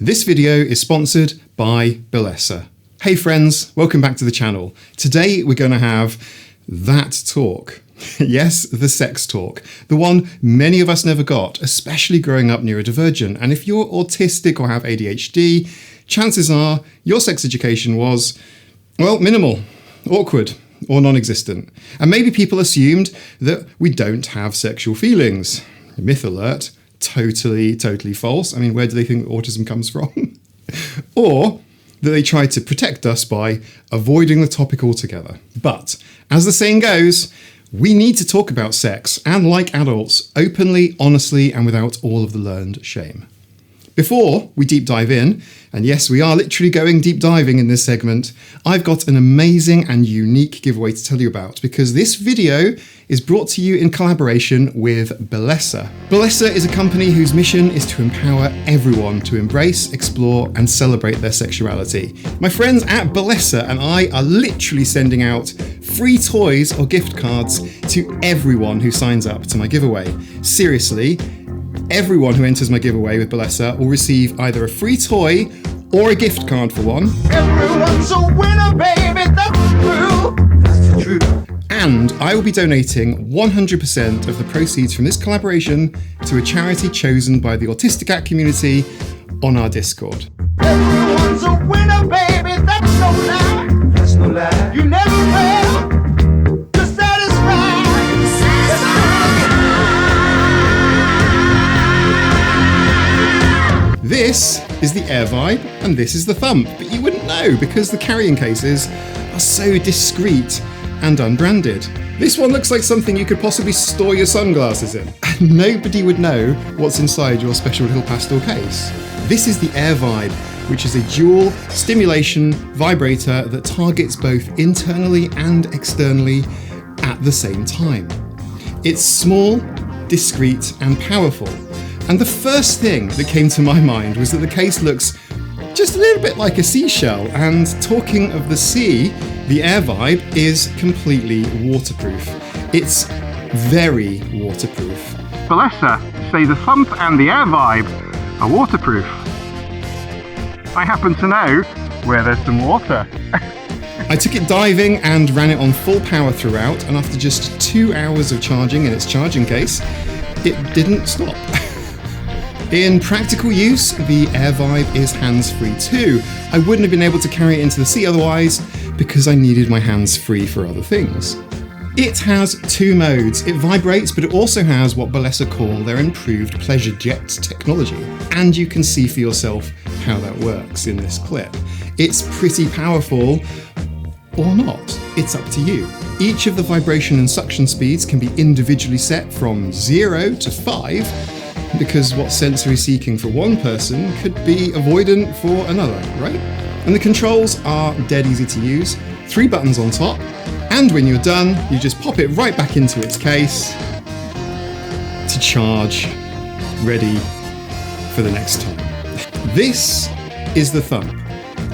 This video is sponsored by Bellesa. Hey friends, welcome back to the channel. Today we're going to have that talk. Yes, the sex talk. The one many of us never got, especially growing up neurodivergent. And if you're autistic or have ADHD, chances are your sex education was, well, minimal, awkward, or non-existent. And maybe people assumed that we don't have sexual feelings. Myth alert. Totally false. I mean, where do they think autism comes from? Or that they tried to protect us by avoiding the topic altogether. But, as the saying goes, we need to talk about sex, and like adults, openly, honestly, and without all of the learned shame. Before we deep dive in, and yes, we are literally going deep diving in this segment, I've got an amazing and unique giveaway to tell you about, because this video is brought to you in collaboration with Bellesa. Bellesa is a company whose mission is to empower everyone to embrace, explore, and celebrate their sexuality. My friends at Bellesa and I are literally sending out free toys or gift cards to everyone who signs up to my giveaway. Seriously, everyone who enters my giveaway with Bellesa will receive either a free toy or a gift card for one. Everyone's a winner, baby, that's true. That's the truth. And I will be donating 100% of the proceeds from this collaboration to a charity chosen by the Autistic community on our Discord. Everyone's a winner, baby, that's no lie. That's no lie. You never fail to satisfy. This is the air vibe and this is the thump, but you wouldn't know because the carrying cases are so discreet and unbranded. This one looks like something you could possibly store your sunglasses in, and nobody would know what's inside your special little pastel case. This is the air vibe, which is a dual stimulation vibrator that targets both internally and externally at the same time. It's small, discreet, and powerful. And the first thing that came to my mind was that the case looks just a little bit like a seashell, and talking of the sea, the air vibe is completely waterproof. It's very waterproof. Bellesa say the thump and the air vibe are waterproof. I happen to know where there's some water. I took it diving and ran it on full power throughout, and after just 2 hours of charging in its charging case, it didn't stop. In practical use, the air vibe is hands-free too. I wouldn't have been able to carry it into the sea otherwise because I needed my hands free for other things. It has 2 modes. It vibrates, but it also has what Bellesa call their improved pleasure jet technology. And you can see for yourself how that works in this clip. It's pretty powerful, or not. It's up to you. Each of the vibration and suction speeds can be individually set from 0 to 5, because what's sensory seeking for one person could be avoidant for another, right? And the controls are dead easy to use. 3 buttons on top, and when you're done, you just pop it right back into its case to charge, ready for the next time. This is the thump,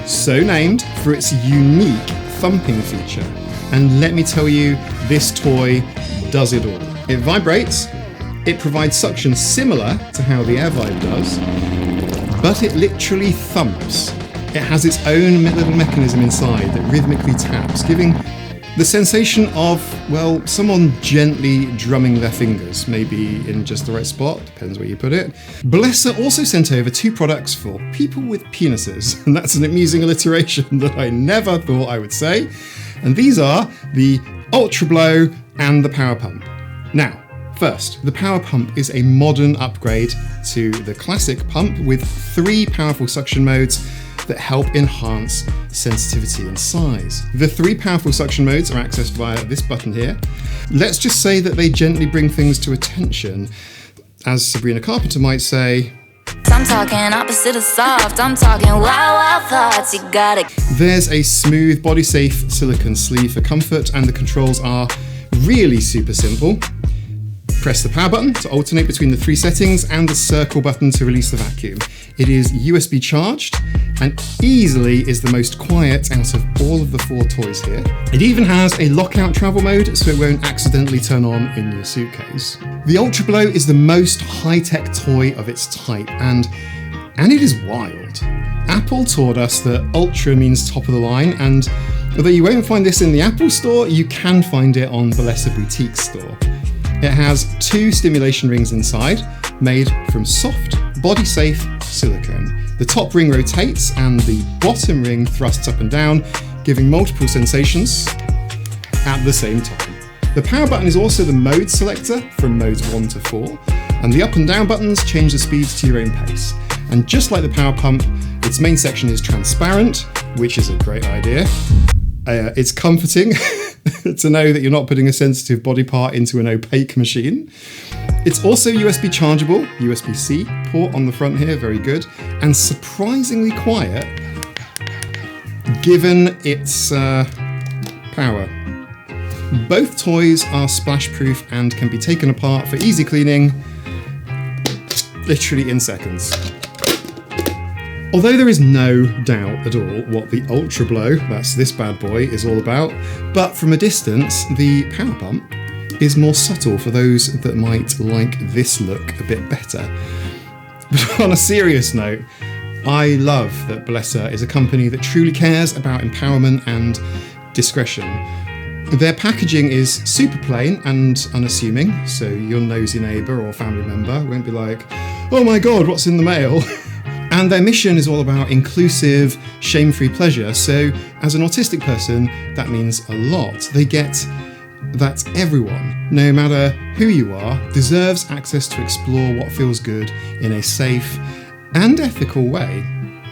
so named for its unique thumping feature. And let me tell you, this toy does it all. It vibrates. It provides suction similar to how the air vibe does, but it literally thumps. It has its own little mechanism inside that rhythmically taps, giving the sensation of, well, someone gently drumming their fingers, maybe in just the right spot, depends where you put it. Bellesa also sent over 2 products for people with penises, and that's an amusing alliteration that I never thought I would say. And these are the Ultra Blow and the Power Pump. Now, first, the Power Pump is a modern upgrade to the classic pump with 3 powerful suction modes that help enhance sensitivity and size. The 3 powerful suction modes are accessed via this button here. Let's just say that they gently bring things to attention. As Sabrina Carpenter might say, I'm talking opposite of soft, I'm talking wild thoughts, you got it. There's a smooth, body-safe silicone sleeve for comfort, and the controls are really super simple. Press the power button to alternate between the 3 settings and the circle button to release the vacuum. It is USB charged and easily is the most quiet out of all of the 4 toys here. It even has a lockout travel mode so it won't accidentally turn on in your suitcase. The Ultra Blow is the most high-tech toy of its type, and And it is wild. Apple taught us that ultra means top of the line, and although you won't find this in the Apple store, you can find it on Bellesa Boutique store. It has 2 stimulation rings inside, made from soft, body-safe silicone. The top ring rotates and the bottom ring thrusts up and down, giving multiple sensations at the same time. The power button is also the mode selector from modes 1 to 4, and the up and down buttons change the speeds to your own pace. And just like the power pump, its main section is transparent, which is a great idea. It's comforting to know that you're not putting a sensitive body part into an opaque machine. It's also USB chargeable, USB-C port on the front here, very good, and surprisingly quiet given its power. Both toys are splash-proof and can be taken apart for easy cleaning, literally in seconds. Although there is no doubt at all what the Ultra Blow, that's this bad boy, is all about, but from a distance, the power pump is more subtle for those that might like this look a bit better. But on a serious note, I love that Bellesa is a company that truly cares about empowerment and discretion. Their packaging is super plain and unassuming, so your nosy neighbour or family member won't be like, oh my god, what's in the mail? And their mission is all about inclusive, shame-free pleasure, so as an autistic person, that means a lot. They get that everyone, no matter who you are, deserves access to explore what feels good in a safe and ethical way.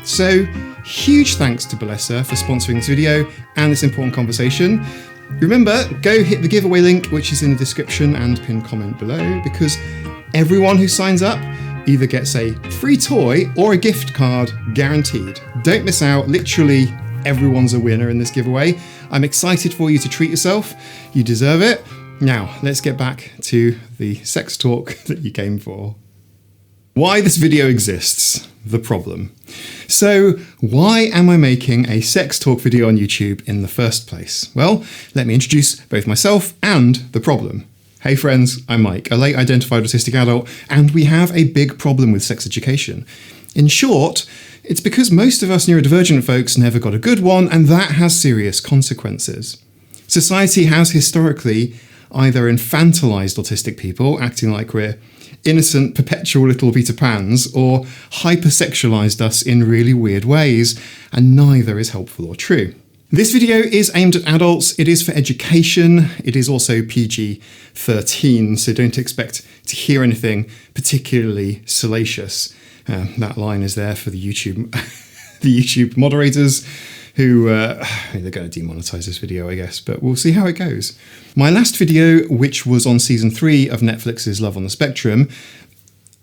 So, huge thanks to Bellesa for sponsoring this video and this important conversation. Remember, go hit the giveaway link, which is in the description and pinned comment below, because everyone who signs up either gets a free toy or a gift card guaranteed. Don't miss out, literally everyone's a winner in this giveaway. I'm excited for you to treat yourself, you deserve it. Now, let's get back to the sex talk that you came for. Why this video exists, the problem. So, why am I making a sex talk video on YouTube in the first place? Well, let me introduce both myself and the problem. Hey friends, I'm Mike, a late identified autistic adult, and we have a big problem with sex education. In short, it's because most of us neurodivergent folks never got a good one, and that has serious consequences. Society has historically either infantilized autistic people, acting like we're innocent, perpetual little Peter Pans, or hypersexualized us in really weird ways, and neither is helpful or true. This video is aimed at adults, it is for education, it is also PG-13, so don't expect to hear anything particularly salacious. That line is there for the YouTube the YouTube moderators who they're going to demonetize this video, I guess, but we'll see how it goes. My last video, which was on season 3 of Netflix's Love on the Spectrum,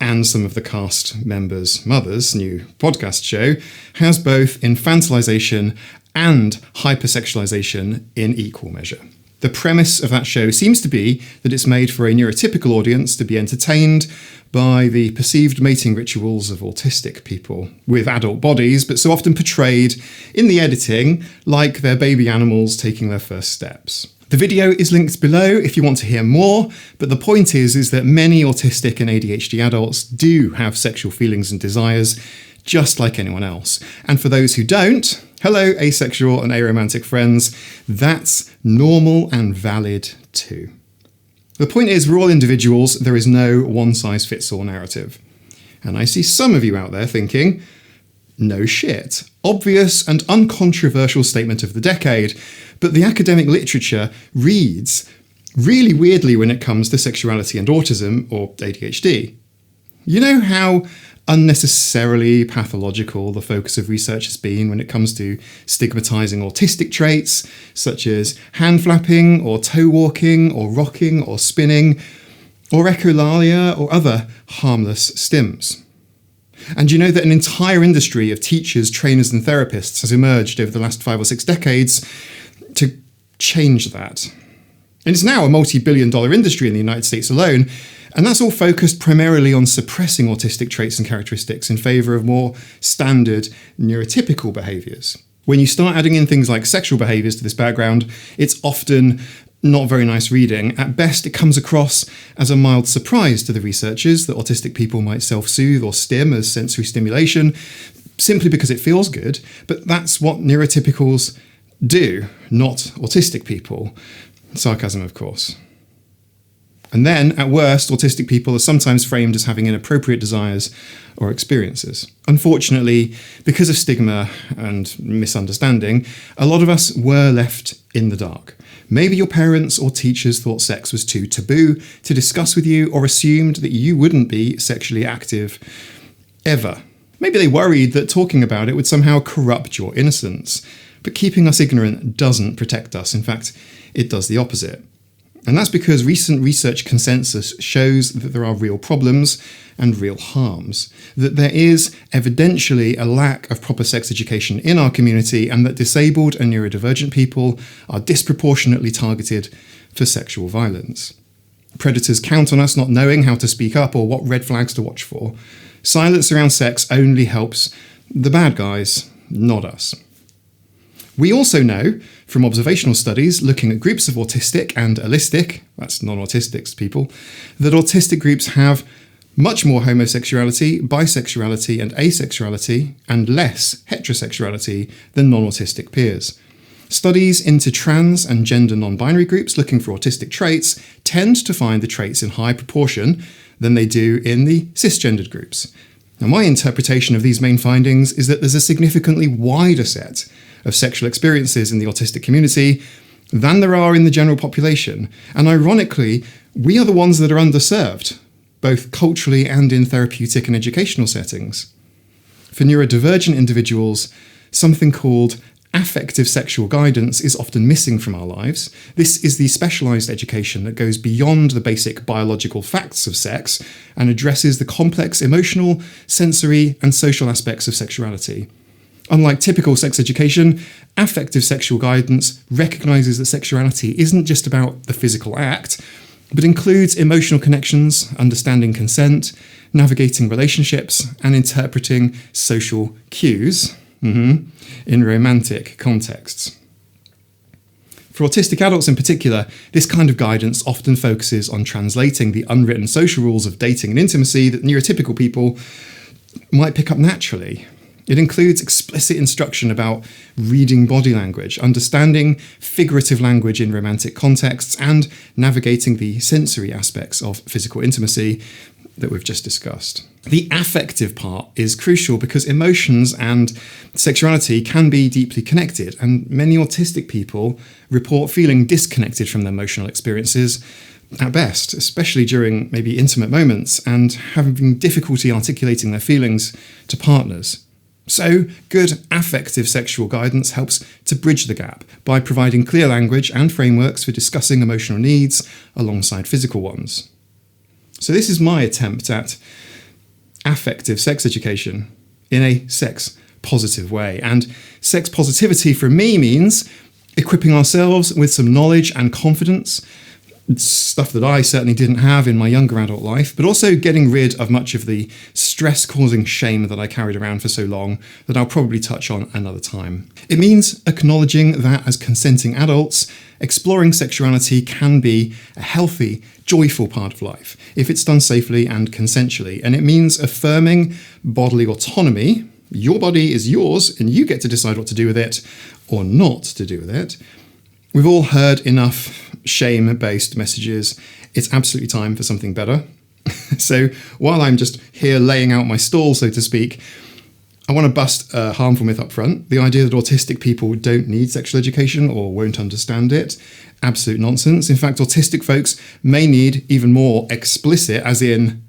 and some of the cast members' mothers' new podcast show, has both infantilization and hypersexualization in equal measure. The premise of that show seems to be that it's made for a neurotypical audience to be entertained by the perceived mating rituals of autistic people with adult bodies, but so often portrayed in the editing like they're baby animals taking their first steps. The video is linked below if you want to hear more, but the point is that many autistic and ADHD adults do have sexual feelings and desires, just like anyone else. And for those who don't, hello asexual and aromantic friends, that's normal and valid too. The point is, we're all individuals, there is no one-size-fits-all narrative. And I see some of you out there thinking, no shit, obvious and uncontroversial statement of the decade, but the academic literature reads really weirdly when it comes to sexuality and autism, or ADHD. You know how unnecessarily pathological the focus of research has been when it comes to stigmatizing autistic traits, such as hand flapping, or toe walking, or rocking, or spinning, or echolalia, or other harmless stims. And you know that an entire industry of teachers, trainers, and therapists has emerged over the last 5 or 6 decades to change that. And it's now a multi-billion-dollar industry in the United States alone, and that's all focused primarily on suppressing autistic traits and characteristics in favour of more standard neurotypical behaviours. When you start adding in things like sexual behaviours to this background, it's often not very nice reading. At best, it comes across as a mild surprise to the researchers that autistic people might self-soothe or stim as sensory stimulation, simply because it feels good, but that's what neurotypicals do, not autistic people. Sarcasm, of course. And then, at worst, autistic people are sometimes framed as having inappropriate desires or experiences. Unfortunately, because of stigma and misunderstanding, a lot of us were left in the dark. Maybe your parents or teachers thought sex was too taboo to discuss with you, or assumed that you wouldn't be sexually active ever. Maybe they worried that talking about it would somehow corrupt your innocence. But keeping us ignorant doesn't protect us. In fact, it does the opposite. And that's because recent research consensus shows that there are real problems and real harms, that there is evidentially a lack of proper sex education in our community, and that disabled and neurodivergent people are disproportionately targeted for sexual violence. Predators count on us not knowing how to speak up or what red flags to watch for. Silence around sex only helps the bad guys, not us. We also know from observational studies looking at groups of autistic and allistic, that's non-autistic people, that autistic groups have much more homosexuality, bisexuality and asexuality, and less heterosexuality than non-autistic peers. Studies into trans and gender non-binary groups looking for autistic traits tend to find the traits in higher proportion than they do in the cisgendered groups. Now, my interpretation of these main findings is that there's a significantly wider set of sexual experiences in the autistic community than there are in the general population. And ironically, we are the ones that are underserved, both culturally and in therapeutic and educational settings. For neurodivergent individuals, something called affective sexual guidance is often missing from our lives. This is the specialised education that goes beyond the basic biological facts of sex and addresses the complex emotional, sensory, and social aspects of sexuality. Unlike typical sex education, affective sexual guidance recognises that sexuality isn't just about the physical act, but includes emotional connections, understanding consent, navigating relationships, and interpreting social cues in romantic contexts. For autistic adults in particular, this kind of guidance often focuses on translating the unwritten social rules of dating and intimacy that neurotypical people might pick up naturally. It includes explicit instruction about reading body language, understanding figurative language in romantic contexts, and navigating the sensory aspects of physical intimacy that we've just discussed. The affective part is crucial because emotions and sexuality can be deeply connected, and many autistic people report feeling disconnected from their emotional experiences at best, especially during maybe intimate moments, and having difficulty articulating their feelings to partners. So, good affective sexual guidance helps to bridge the gap by providing clear language and frameworks for discussing emotional needs alongside physical ones. So this is my attempt at affective sex education in a sex-positive way. And sex positivity for me means equipping ourselves with some knowledge and confidence, stuff that I certainly didn't have in my younger adult life, but also getting rid of much of the stress-causing shame that I carried around for so long that I'll probably touch on another time. It means acknowledging that as consenting adults, exploring sexuality can be a healthy, joyful part of life if it's done safely and consensually. And it means affirming bodily autonomy. Your body is yours and you get to decide what to do with it or not to do with it. We've all heard enough shame-based messages. It's absolutely time for something better. So while I'm just here laying out my stall, so to speak, I want to bust a harmful myth up front. The idea that autistic people don't need sexual education or won't understand it, absolute nonsense. In fact, autistic folks may need even more explicit, as in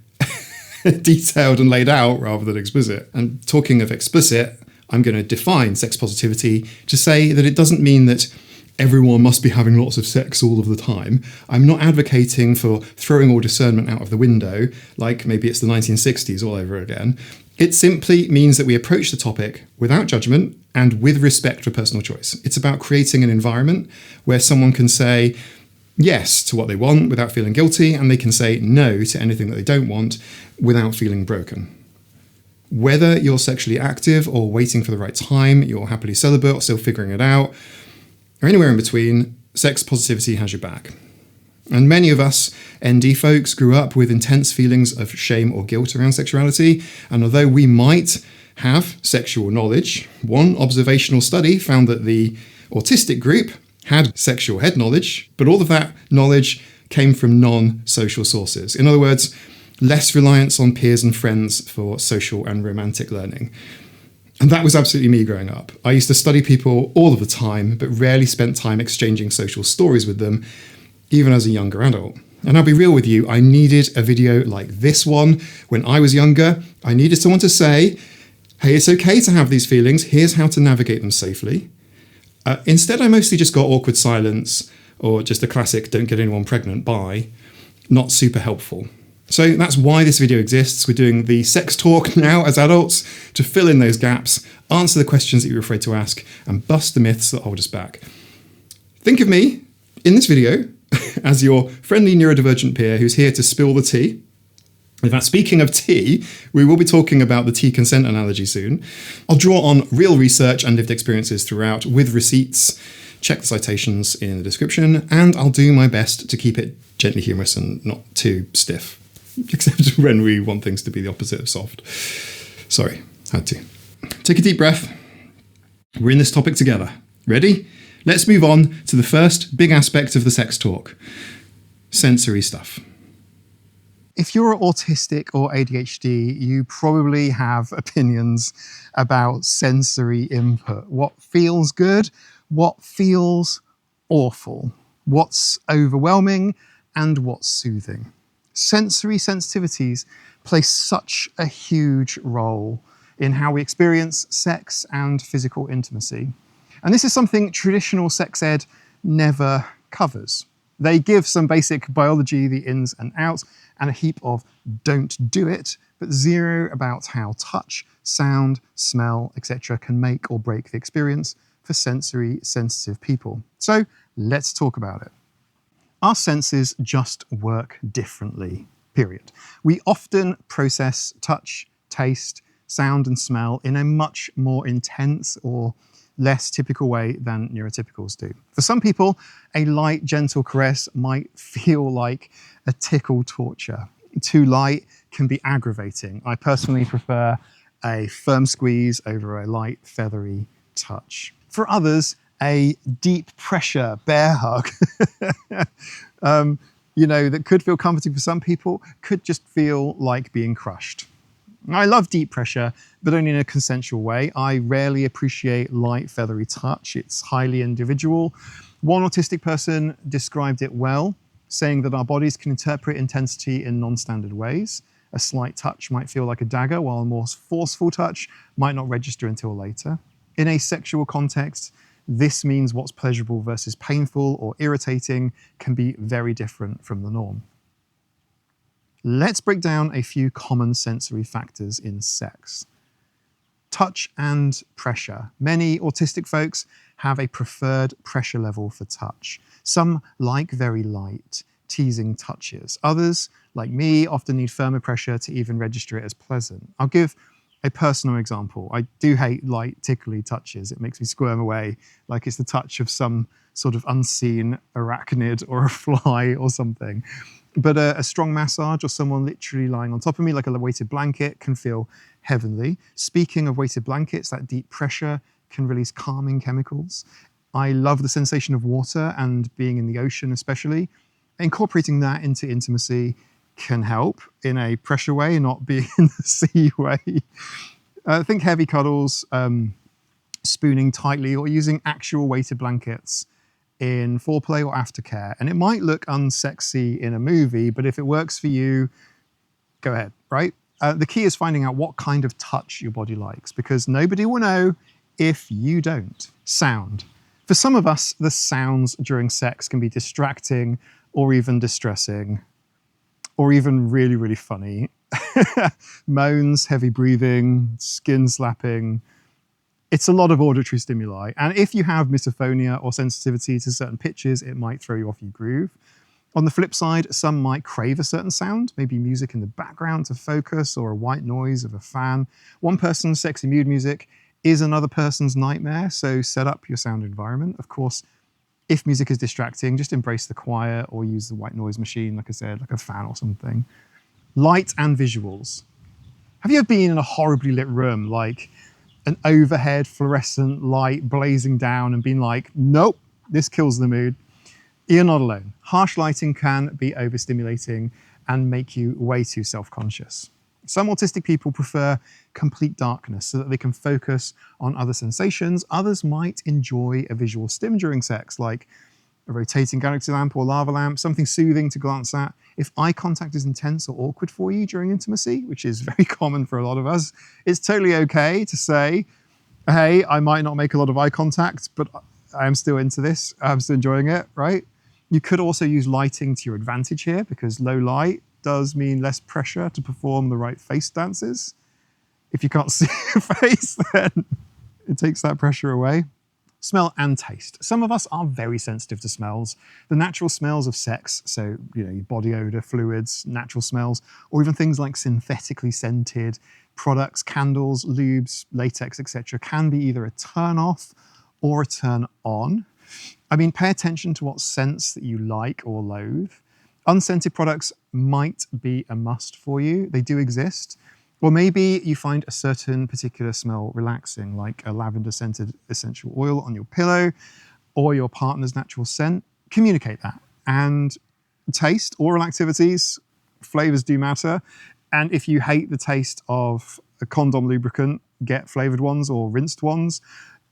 detailed and laid out rather than explicit. And talking of explicit, I'm going to define sex positivity to say that it doesn't mean that everyone must be having lots of sex all of the time. I'm not advocating for throwing all discernment out of the window, like maybe it's the 1960s all over again. It simply means that we approach the topic without judgment and with respect for personal choice. It's about creating an environment where someone can say yes to what they want without feeling guilty, and they can say no to anything that they don't want without feeling broken. Whether you're sexually active or waiting for the right time, you're happily celibate or still figuring it out, or anywhere in between, sex positivity has your back. And many of us ND folks grew up with intense feelings of shame or guilt around sexuality. And although we might have sexual knowledge, one observational study found that the autistic group had sexual head knowledge, but all of that knowledge came from non-social sources. In other words, less reliance on peers and friends for social and romantic learning. And that was absolutely me growing up. I used to study people all of the time, but rarely spent time exchanging social stories with them, even as a younger adult. And I'll be real with you, I needed a video like this one when I was younger. I needed someone to say, hey, it's okay to have these feelings. Here's how to navigate them safely. Instead, I mostly just got awkward silence or just a classic don't get anyone pregnant bye. Not super helpful. So that's why this video exists. We're doing the sex talk now as adults to fill in those gaps, answer the questions that you're afraid to ask, and bust the myths that hold us back. Think of me in this video as your friendly neurodivergent peer who's here to spill the tea. In fact, speaking of tea, we will be talking about the tea consent analogy soon. I'll draw on real research and lived experiences throughout with receipts. Check the citations in the description, and I'll do my best to keep it gently humorous and not too stiff, except when we want things to be the opposite of soft. Sorry, had to. Take a deep breath. We're in this topic together. Ready? Let's move on to the first big aspect of the sex talk, sensory stuff. If you're autistic or ADHD, you probably have opinions about sensory input. What feels good, what feels awful, what's overwhelming, and what's soothing. Sensory sensitivities play such a huge role in how we experience sex and physical intimacy. And this is something traditional sex ed never covers. They give some basic biology, the ins and outs, and a heap of don't do it, but zero about how touch, sound, smell, etc. can make or break the experience for sensory sensitive people. So let's talk about it. Our senses just work differently, period. We often process touch, taste, sound, and smell in a much more intense or less typical way than neurotypicals do. For some people, a light, gentle caress might feel like a tickle torture. Too light can be aggravating. I personally prefer a firm squeeze over a light, feathery touch. For others, a deep pressure bear hug, that could feel comforting for some people, could just feel like being crushed. I love deep pressure, but only in a consensual way. I rarely appreciate light, feathery touch. It's highly individual. One autistic person described it well, saying that our bodies can interpret intensity in non-standard ways. A slight touch might feel like a dagger, while a more forceful touch might not register until later. In a sexual context, this means what's pleasurable versus painful or irritating can be very different from the norm. Let's break down a few common sensory factors in sex. Touch and pressure. Many autistic folks have a preferred pressure level for touch. Some like very light, teasing touches. Others, like me, often need firmer pressure to even register it as pleasant. I'll give a personal example. I do hate light, tickly touches. It makes me squirm away like it's the touch of some sort of unseen arachnid or a fly or something. But a strong massage or someone literally lying on top of me like a weighted blanket can feel heavenly. Speaking of weighted blankets, that deep pressure can release calming chemicals. I love the sensation of water and being in the ocean especially. Incorporating that into intimacy can help in a pressure way, not being in the sea way. Think heavy cuddles, spooning tightly, or using actual weighted blankets in foreplay or aftercare. And it might look unsexy in a movie, but if it works for you, go ahead, right? The key is finding out what kind of touch your body likes, because nobody will know if you don't. Sound. For some of us, the sounds during sex can be distracting or even distressing, or even really, really funny. Moans, heavy breathing, skin slapping. It's a lot of auditory stimuli. And if you have misophonia or sensitivity to certain pitches, it might throw you off your groove. On the flip side, some might crave a certain sound, maybe music in the background to focus or a white noise of a fan. One person's sexy mood music is another person's nightmare, so set up your sound environment. Of course, If music is distracting, just embrace the quiet or use the white noise machine, like I said, like a fan or something. Light and visuals. Have you ever been in a horribly lit room, like an overhead fluorescent light blazing down and been like, nope, this kills the mood? You're not alone. Harsh lighting can be overstimulating and make you way too self-conscious. Some autistic people prefer complete darkness so that they can focus on other sensations. Others might enjoy a visual stim during sex, like a rotating galaxy lamp or lava lamp, something soothing to glance at. If eye contact is intense or awkward for you during intimacy, which is very common for a lot of us, it's totally okay to say, hey, I might not make a lot of eye contact, but I am still into this. I'm still enjoying it, right? You could also use lighting to your advantage here, because low light does mean less pressure to perform the right face dances. If you can't see your face, then it takes that pressure away. Smell and taste. Some of us are very sensitive to smells. The natural smells of sex, so your body odor, fluids, natural smells, or even things like synthetically scented products, candles, lubes, latex, etc., can be either a turn off or a turn on. I mean, pay attention to what scents that you like or loathe. Unscented products might be a must for you. They do exist. Or maybe you find a certain particular smell relaxing, like a lavender-scented essential oil on your pillow or your partner's natural scent. Communicate that. And taste, oral activities, flavors do matter. And if you hate the taste of a condom lubricant, get flavored ones or rinsed ones.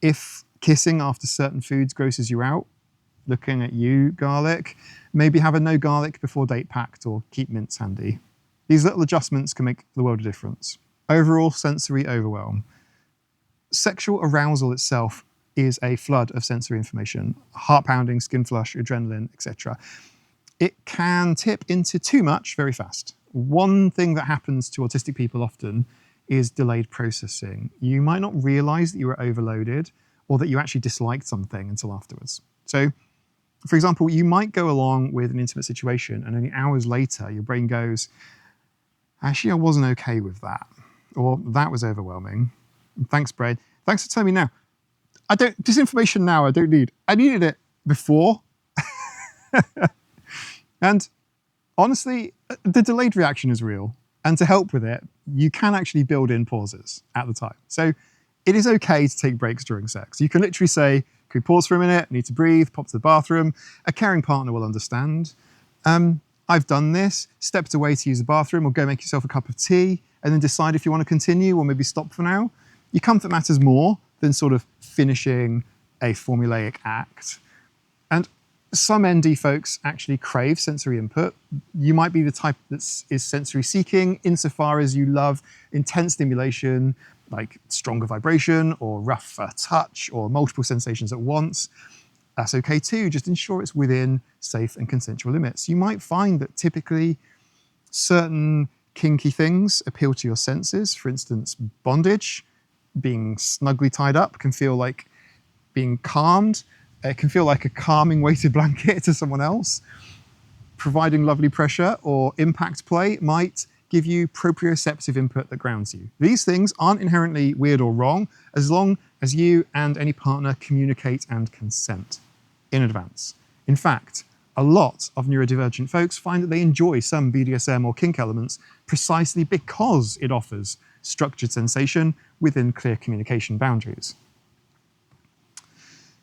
If kissing after certain foods grosses you out, looking at you, garlic, maybe have a no garlic before date pact or keep mints handy. These little adjustments can make the world of difference. Overall sensory overwhelm. Sexual arousal itself is a flood of sensory information, heart pounding, skin flush, adrenaline, etc. It can tip into too much very fast. One thing that happens to autistic people often is delayed processing. You might not realize that you were overloaded or that you actually disliked something until afterwards. So, for example, you might go along with an intimate situation and only hours later your brain goes, actually, I wasn't okay with that. Or that was overwhelming. Thanks, brain. Thanks for telling me now. This information now I don't need. I needed it before. And honestly, the delayed reaction is real. And to help with it, you can actually build in pauses at the time. So it is okay to take breaks during sex. You can literally say, can we pause for a minute? Need to breathe, pop to the bathroom. A caring partner will understand. I've done this, stepped away to use the bathroom or go make yourself a cup of tea and then decide if you want to continue or maybe stop for now. Your comfort matters more than sort of finishing a formulaic act. And some ND folks actually crave sensory input. You might be the type that is sensory seeking insofar as you love intense stimulation, like stronger vibration or rougher touch or multiple sensations at once. That's okay too, just ensure it's within safe and consensual limits. You might find that typically certain kinky things appeal to your senses. For instance, bondage, being snugly tied up can feel like being calmed. It can feel like a calming weighted blanket to someone else. Providing lovely pressure or impact play might give you proprioceptive input that grounds you. These things aren't inherently weird or wrong as long as you and any partner communicate and consent in advance. In fact, a lot of neurodivergent folks find that they enjoy some BDSM or kink elements precisely because it offers structured sensation within clear communication boundaries.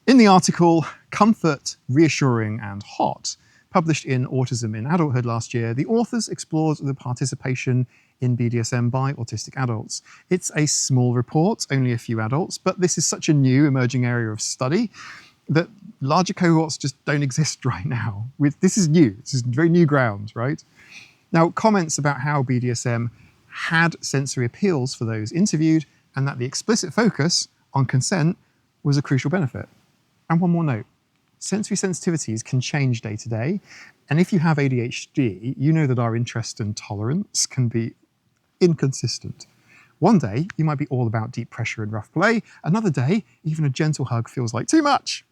In the article Comfort, Reassuring and Hot, published in Autism in Adulthood last year, the authors explored the participation in BDSM by autistic adults. It's a small report, only a few adults, but this is such a new emerging area of study that larger cohorts just don't exist right now. This is new, this is very new ground, right? Now, comments about how BDSM had sensory appeals for those interviewed and that the explicit focus on consent was a crucial benefit. And one more note. Sensory sensitivities can change day to day. And if you have ADHD, you know that our interest and tolerance can be inconsistent. One day, you might be all about deep pressure and rough play. Another day, even a gentle hug feels like too much.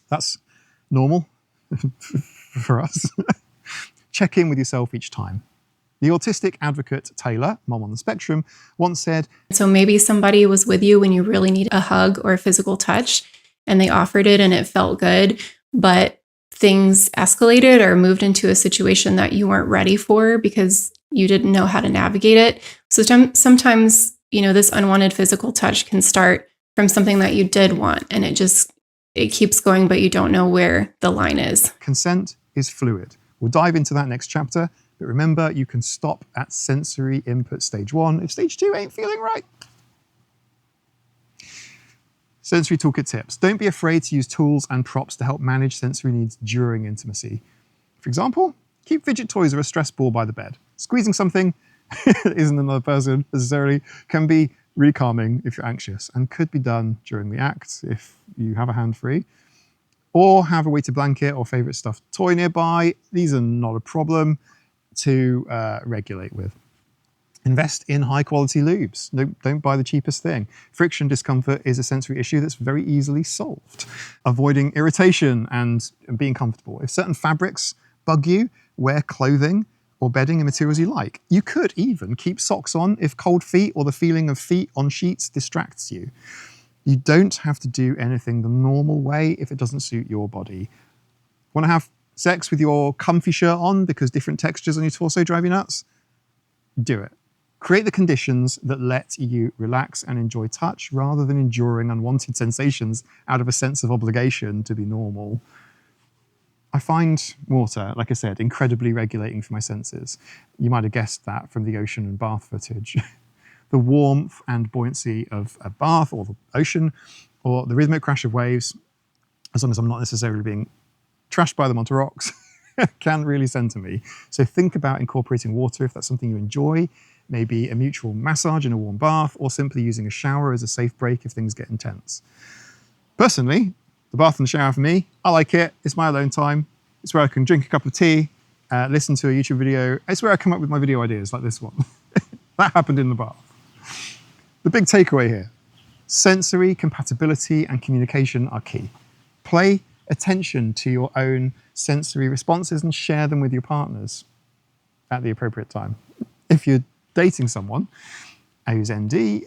That's normal for us. Check in with yourself each time. The autistic advocate Taylor, mom on the spectrum, once said, so maybe somebody was with you when you really need a hug or a physical touch, and they offered it and it felt good, but things escalated or moved into a situation that you weren't ready for because you didn't know how to navigate it. So sometimes, this unwanted physical touch can start from something that you did want, and it keeps going, but you don't know where the line is. Consent is fluid. We'll dive into that next chapter, but remember, you can stop at sensory input stage 1 if stage 2 ain't feeling right. Sensory toolkit tips. Don't be afraid to use tools and props to help manage sensory needs during intimacy. For example, keep fidget toys or a stress ball by the bed. Squeezing something that isn't another person necessarily can be really calming if you're anxious, and could be done during the act if you have a hand free. Or have a weighted blanket or favorite stuffed toy nearby. These are not a problem to regulate with. Invest in high quality lubes. Don't buy the cheapest thing. Friction discomfort is a sensory issue that's very easily solved. Avoiding irritation and being comfortable. If certain fabrics bug you, wear clothing or bedding and materials you like. You could even keep socks on if cold feet or the feeling of feet on sheets distracts you. You don't have to do anything the normal way if it doesn't suit your body. Want to have sex with your comfy shirt on because different textures on your torso drive you nuts? Do it. Create the conditions that let you relax and enjoy touch rather than enduring unwanted sensations out of a sense of obligation to be normal. I find water, like I said, incredibly regulating for my senses. You might have guessed that from the ocean and bath footage. The warmth and buoyancy of a bath or the ocean, or the rhythmic crash of waves, as long as I'm not necessarily being trashed by them onto rocks, can really center me. So think about incorporating water if that's something you enjoy. Maybe a mutual massage in a warm bath, or simply using a shower as a safe break if things get intense. Personally, the bath and the shower for me, I like it. It's my alone time. It's where I can drink a cup of tea, listen to a YouTube video. It's where I come up with my video ideas like this one. That happened in the bath. The big takeaway here, sensory compatibility and communication are key. Pay attention to your own sensory responses and share them with your partners at the appropriate time. If you're dating someone who's ND,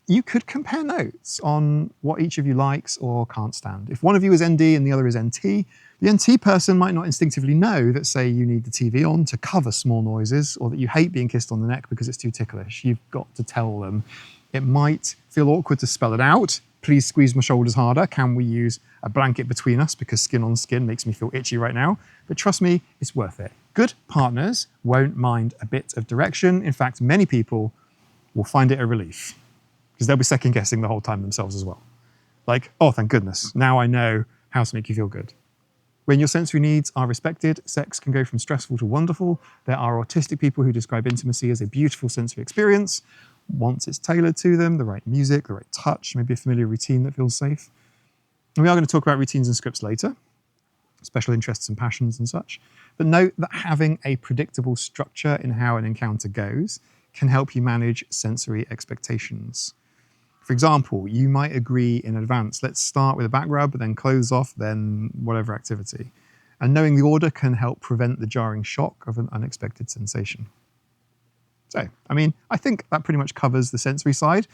you could compare notes on what each of you likes or can't stand. If one of you is ND and the other is NT, the NT person might not instinctively know that, say, you need the TV on to cover small noises, or that you hate being kissed on the neck because it's too ticklish. You've got to tell them. It might feel awkward to spell it out. Please squeeze my shoulders harder. Can we use a blanket between us because skin on skin makes me feel itchy right now? But trust me, it's worth it. Good partners won't mind a bit of direction. In fact, many people will find it a relief because they'll be second guessing the whole time themselves as well. Like, oh, thank goodness, now I know how to make you feel good. When your sensory needs are respected, sex can go from stressful to wonderful. There are autistic people who describe intimacy as a beautiful sensory experience once it's tailored to them, the right music, the right touch, maybe a familiar routine that feels safe. And we are going to talk about routines and scripts later, special interests and passions and such. But note that having a predictable structure in how an encounter goes can help you manage sensory expectations. For example, you might agree in advance, let's start with a back rub, then clothes off, then whatever activity. And knowing the order can help prevent the jarring shock of an unexpected sensation. So, I think that pretty much covers the sensory side.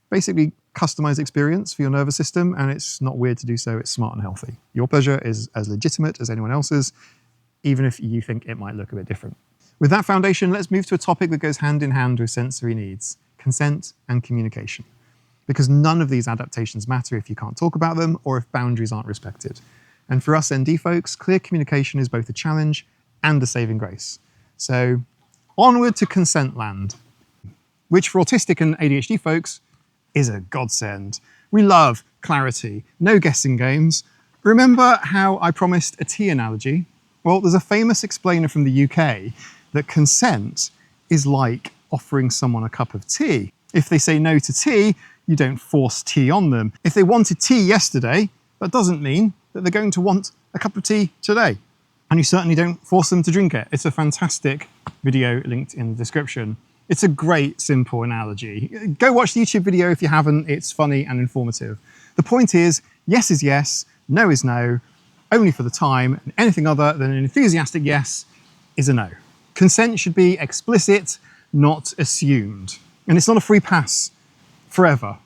Basically, customized experience for your nervous system, and it's not weird to do so, it's smart and healthy. Your pleasure is as legitimate as anyone else's, even if you think it might look a bit different. With that foundation, let's move to a topic that goes hand in hand with sensory needs, consent and communication. Because none of these adaptations matter if you can't talk about them or if boundaries aren't respected. And for us ND folks, clear communication is both a challenge and a saving grace. So onward to consent land, which for autistic and ADHD folks is a godsend. We love clarity, no guessing games. Remember how I promised a tea analogy? Well, there's a famous explainer from the UK that consent is like offering someone a cup of tea. If they say no to tea, you don't force tea on them. If they wanted tea yesterday, that doesn't mean that they're going to want a cup of tea today. And you certainly don't force them to drink it. It's a fantastic video linked in the description. It's a great, simple analogy. Go watch the YouTube video if you haven't. It's funny and informative. The point is yes, no is no, only for the time, and anything other than an enthusiastic yes is a no. Consent should be explicit, not assumed. And it's not a free pass forever.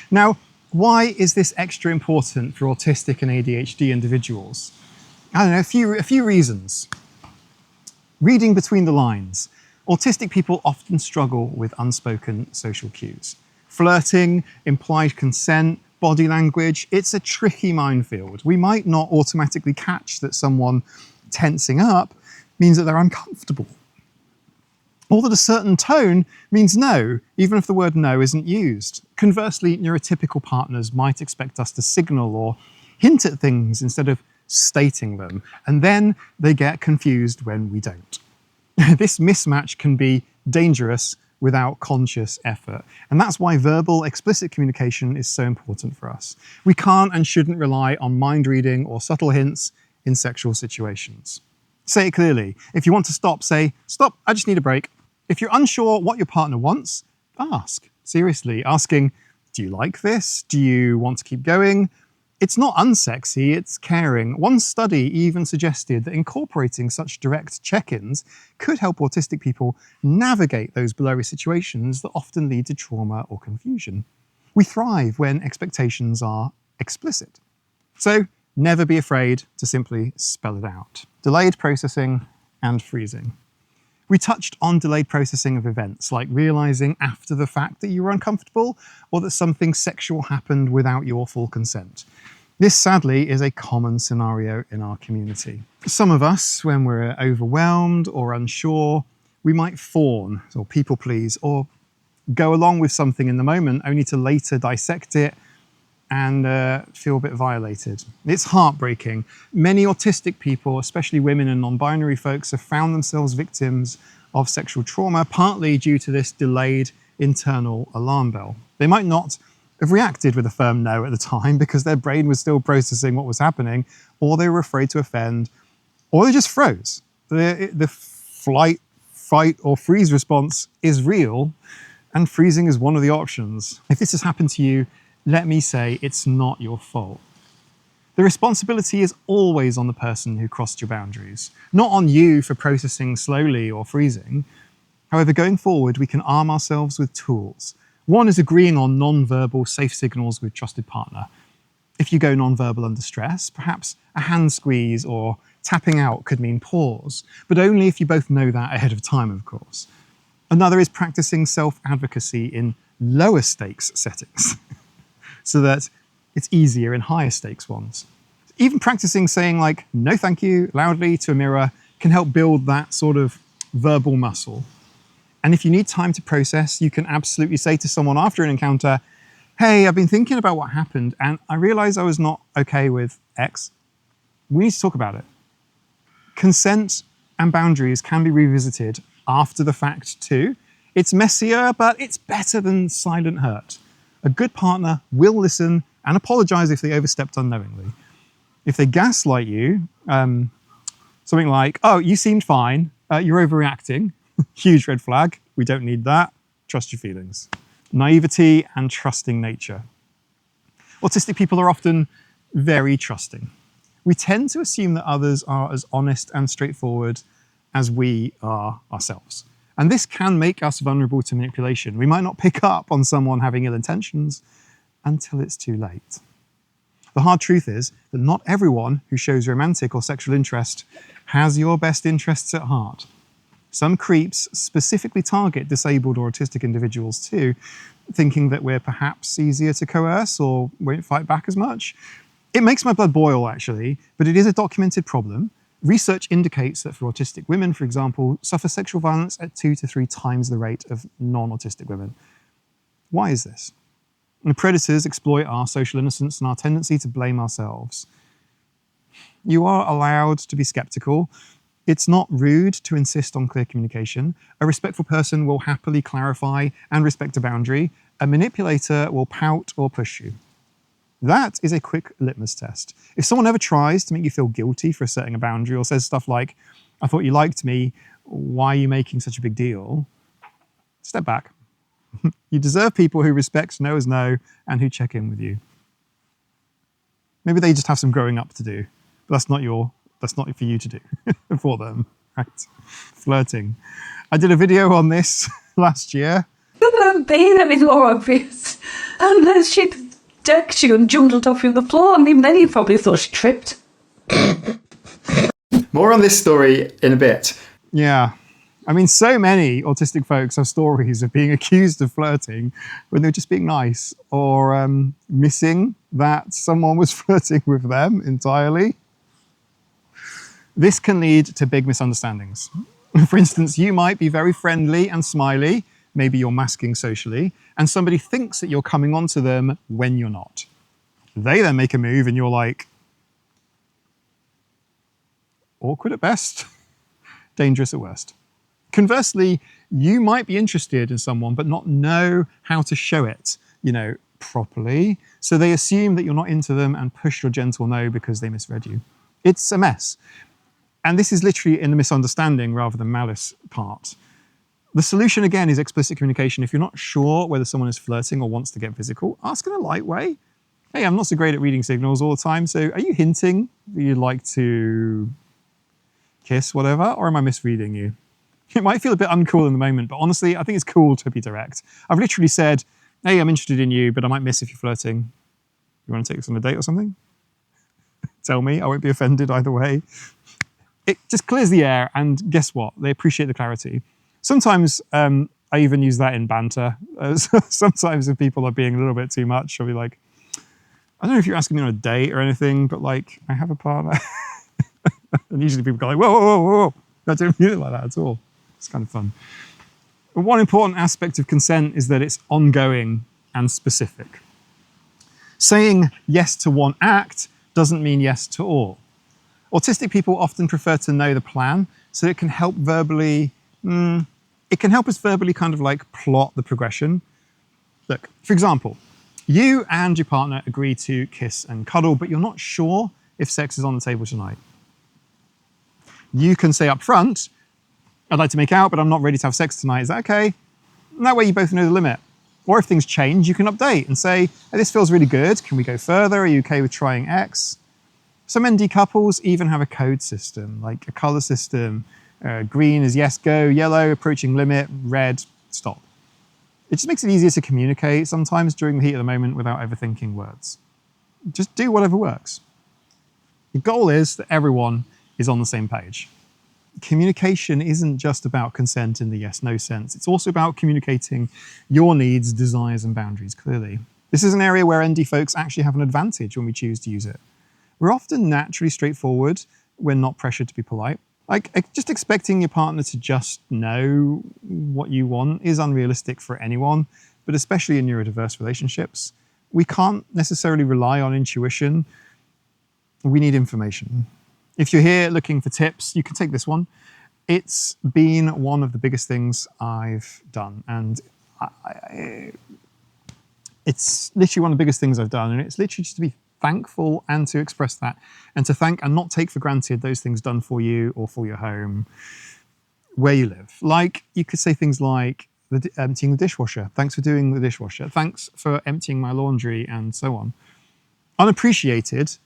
Now, Why is this extra important for autistic and ADHD individuals? I don't know, a few reasons. Reading between the lines. Autistic people often struggle with unspoken social cues. Flirting, implied consent, body language, it's a tricky minefield. We might not automatically catch that someone tensing up means that they're uncomfortable, or that a certain tone means no, even if the word no isn't used. Conversely, neurotypical partners might expect us to signal or hint at things instead of stating them, and then they get confused when we don't. This mismatch can be dangerous without conscious effort, and that's why verbal, explicit communication is so important for us. We can't and shouldn't rely on mind reading or subtle hints in sexual situations. Say it clearly. If you want to stop, say, "Stop, I just need a break." If you're unsure what your partner wants, ask. Seriously, asking, "Do you like this? Do you want to keep going?" It's not unsexy, it's caring. One study even suggested that incorporating such direct check-ins could help autistic people navigate those blurry situations that often lead to trauma or confusion. We thrive when expectations are explicit. So never be afraid to simply spell it out. Delayed processing and freezing. We touched on delayed processing of events, like realizing after the fact that you were uncomfortable or that something sexual happened without your full consent. This, sadly, is a common scenario in our community. Some of us, when we're overwhelmed or unsure, we might fawn or people please or go along with something in the moment only to later dissect it and feel a bit violated. It's heartbreaking. Many autistic people, especially women and non-binary folks, have found themselves victims of sexual trauma, partly due to this delayed internal alarm bell. They might not have reacted with a firm no at the time because their brain was still processing what was happening, or they were afraid to offend, or they just froze. The flight, fight, or freeze response is real, and freezing is one of the options. If this has happened to you, let me say it's not your fault. The responsibility is always on the person who crossed your boundaries, not on you for processing slowly or freezing. However, going forward, we can arm ourselves with tools. One is agreeing on non-verbal safe signals with trusted partner. If you go non-verbal under stress, perhaps a hand squeeze or tapping out could mean pause, but only if you both know that ahead of time, of course. Another is practicing self-advocacy in lower stakes settings, so that it's easier in higher stakes ones. Even practicing saying like, "No thank you," loudly to a mirror can help build that sort of verbal muscle. And if you need time to process, you can absolutely say to someone after an encounter, "Hey, I've been thinking about what happened and I realized I was not okay with X. We need to talk about it." Consent and boundaries can be revisited after the fact too. It's messier, but it's better than silent hurt. A good partner will listen and apologize if they overstepped unknowingly. If they gaslight you, something like, "Oh, you seemed fine, you're overreacting," huge red flag, we don't need that, trust your feelings. Naivety and trusting nature. Autistic people are often very trusting. We tend to assume that others are as honest and straightforward as we are ourselves. And this can make us vulnerable to manipulation. We might not pick up on someone having ill intentions until it's too late. The hard truth is that not everyone who shows romantic or sexual interest has your best interests at heart. Some creeps specifically target disabled or autistic individuals too, thinking that we're perhaps easier to coerce or won't fight back as much. It makes my blood boil, actually, but it is a documented problem. Research indicates that for autistic women, for example, suffer sexual violence at 2 to 3 times the rate of non-autistic women. Why is this? The predators exploit our social innocence and our tendency to blame ourselves. You are allowed to be skeptical. It's not rude to insist on clear communication. A respectful person will happily clarify and respect a boundary. A manipulator will pout or push you. That is a quick litmus test. If someone ever tries to make you feel guilty for setting a boundary or says stuff like, "I thought you liked me, why are you making such a big deal?" Step back. You deserve people who respect no as no and who check in with you. Maybe they just have some growing up to do, but that's not for you to do for them, right? Flirting. I did a video on this last year. Being a bit more obvious. And then she deck, she jumbled off the floor, and even then he probably thought she tripped. More on this story in a bit. Yeah. I mean, so many autistic folks have stories of being accused of flirting when they're just being nice, or missing that someone was flirting with them entirely. This can lead to big misunderstandings. For instance, you might be very friendly and smiley, maybe you're masking socially, and somebody thinks that you're coming on to them when you're not. They then make a move and you're like, awkward at best, dangerous at worst. Conversely, you might be interested in someone but not know how to show it, properly. So they assume that you're not into them and push your gentle no because they misread you. It's a mess. And this is literally in the misunderstanding rather than malice part. The solution, again, is explicit communication. If you're not sure whether someone is flirting or wants to get physical, ask in a light way. Hey, I'm not so great at reading signals all the time, so are you hinting that you'd like to kiss, whatever, or am I misreading you? It might feel a bit uncool in the moment, but honestly, I think it's cool to be direct. I've literally said, hey, I'm interested in you, but I might miss if you're flirting. You want to take us on a date or something? Tell me, I won't be offended either way. It just clears the air, and guess what? They appreciate the clarity. Sometimes I even use that in banter. Sometimes if people are being a little bit too much, I'll be like, I don't know if you're asking me on a date or anything, but like, I have a partner. And usually people go like, whoa, whoa, whoa, whoa. I don't mean it like that at all. It's kind of fun. But one important aspect of consent is that it's ongoing and specific. Saying yes to one act doesn't mean yes to all. Autistic people often prefer to know the plan, so it can help verbally, it can help us verbally kind of like plot the progression. Look, for example, you and your partner agree to kiss and cuddle, but you're not sure if sex is on the table tonight. You can say up front, I'd like to make out, but I'm not ready to have sex tonight. Is that okay? And that way you both know the limit. Or if things change, you can update and say, hey, this feels really good. Can we go further? Are you okay with trying X? Some ND couples even have a code system, like a color system. Green is yes, go. Yellow, approaching limit. Red, stop. It just makes it easier to communicate sometimes during the heat of the moment without overthinking words. Just do whatever works. The goal is that everyone is on the same page. Communication isn't just about consent in the yes-no sense. It's also about communicating your needs, desires, and boundaries clearly. This is an area where ND folks actually have an advantage when we choose to use it. We're often naturally straightforward. We're not pressured to be polite. Like, just expecting your partner to just know what you want is unrealistic for anyone, but especially in neurodiverse relationships. We can't necessarily rely on intuition. We need information. If you're here looking for tips, you can take this one. It's been one of the biggest things I've done. And it's literally one of the biggest things I've done. And it's literally just to be thankful and to express that. And to thank and not take for granted those things done for you or for your home, where you live. Like, you could say things like emptying the dishwasher. Thanks for doing the dishwasher. Thanks for emptying my laundry, and so on. Unappreciated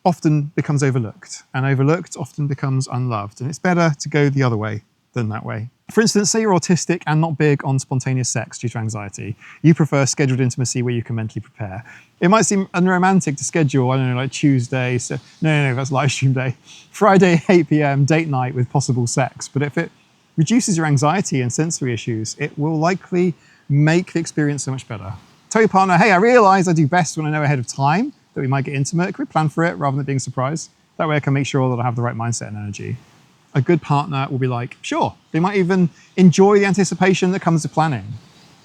often becomes overlooked, and overlooked often becomes unloved. And it's better to go the other way than that way. For instance, say you're autistic and not big on spontaneous sex due to anxiety. You prefer scheduled intimacy where you can mentally prepare. It might seem unromantic to schedule, I don't know, like Tuesday, so no, that's live stream day. Friday, 8 p.m, date night with possible sex. But if it reduces your anxiety and sensory issues, it will likely make the experience so much better. Tell your partner, hey, I realize I do best when I know ahead of time that we might get intimate. Can we plan for it rather than being surprised? That way I can make sure that I have the right mindset and energy. A good partner will be like, sure. They might even enjoy the anticipation that comes with planning.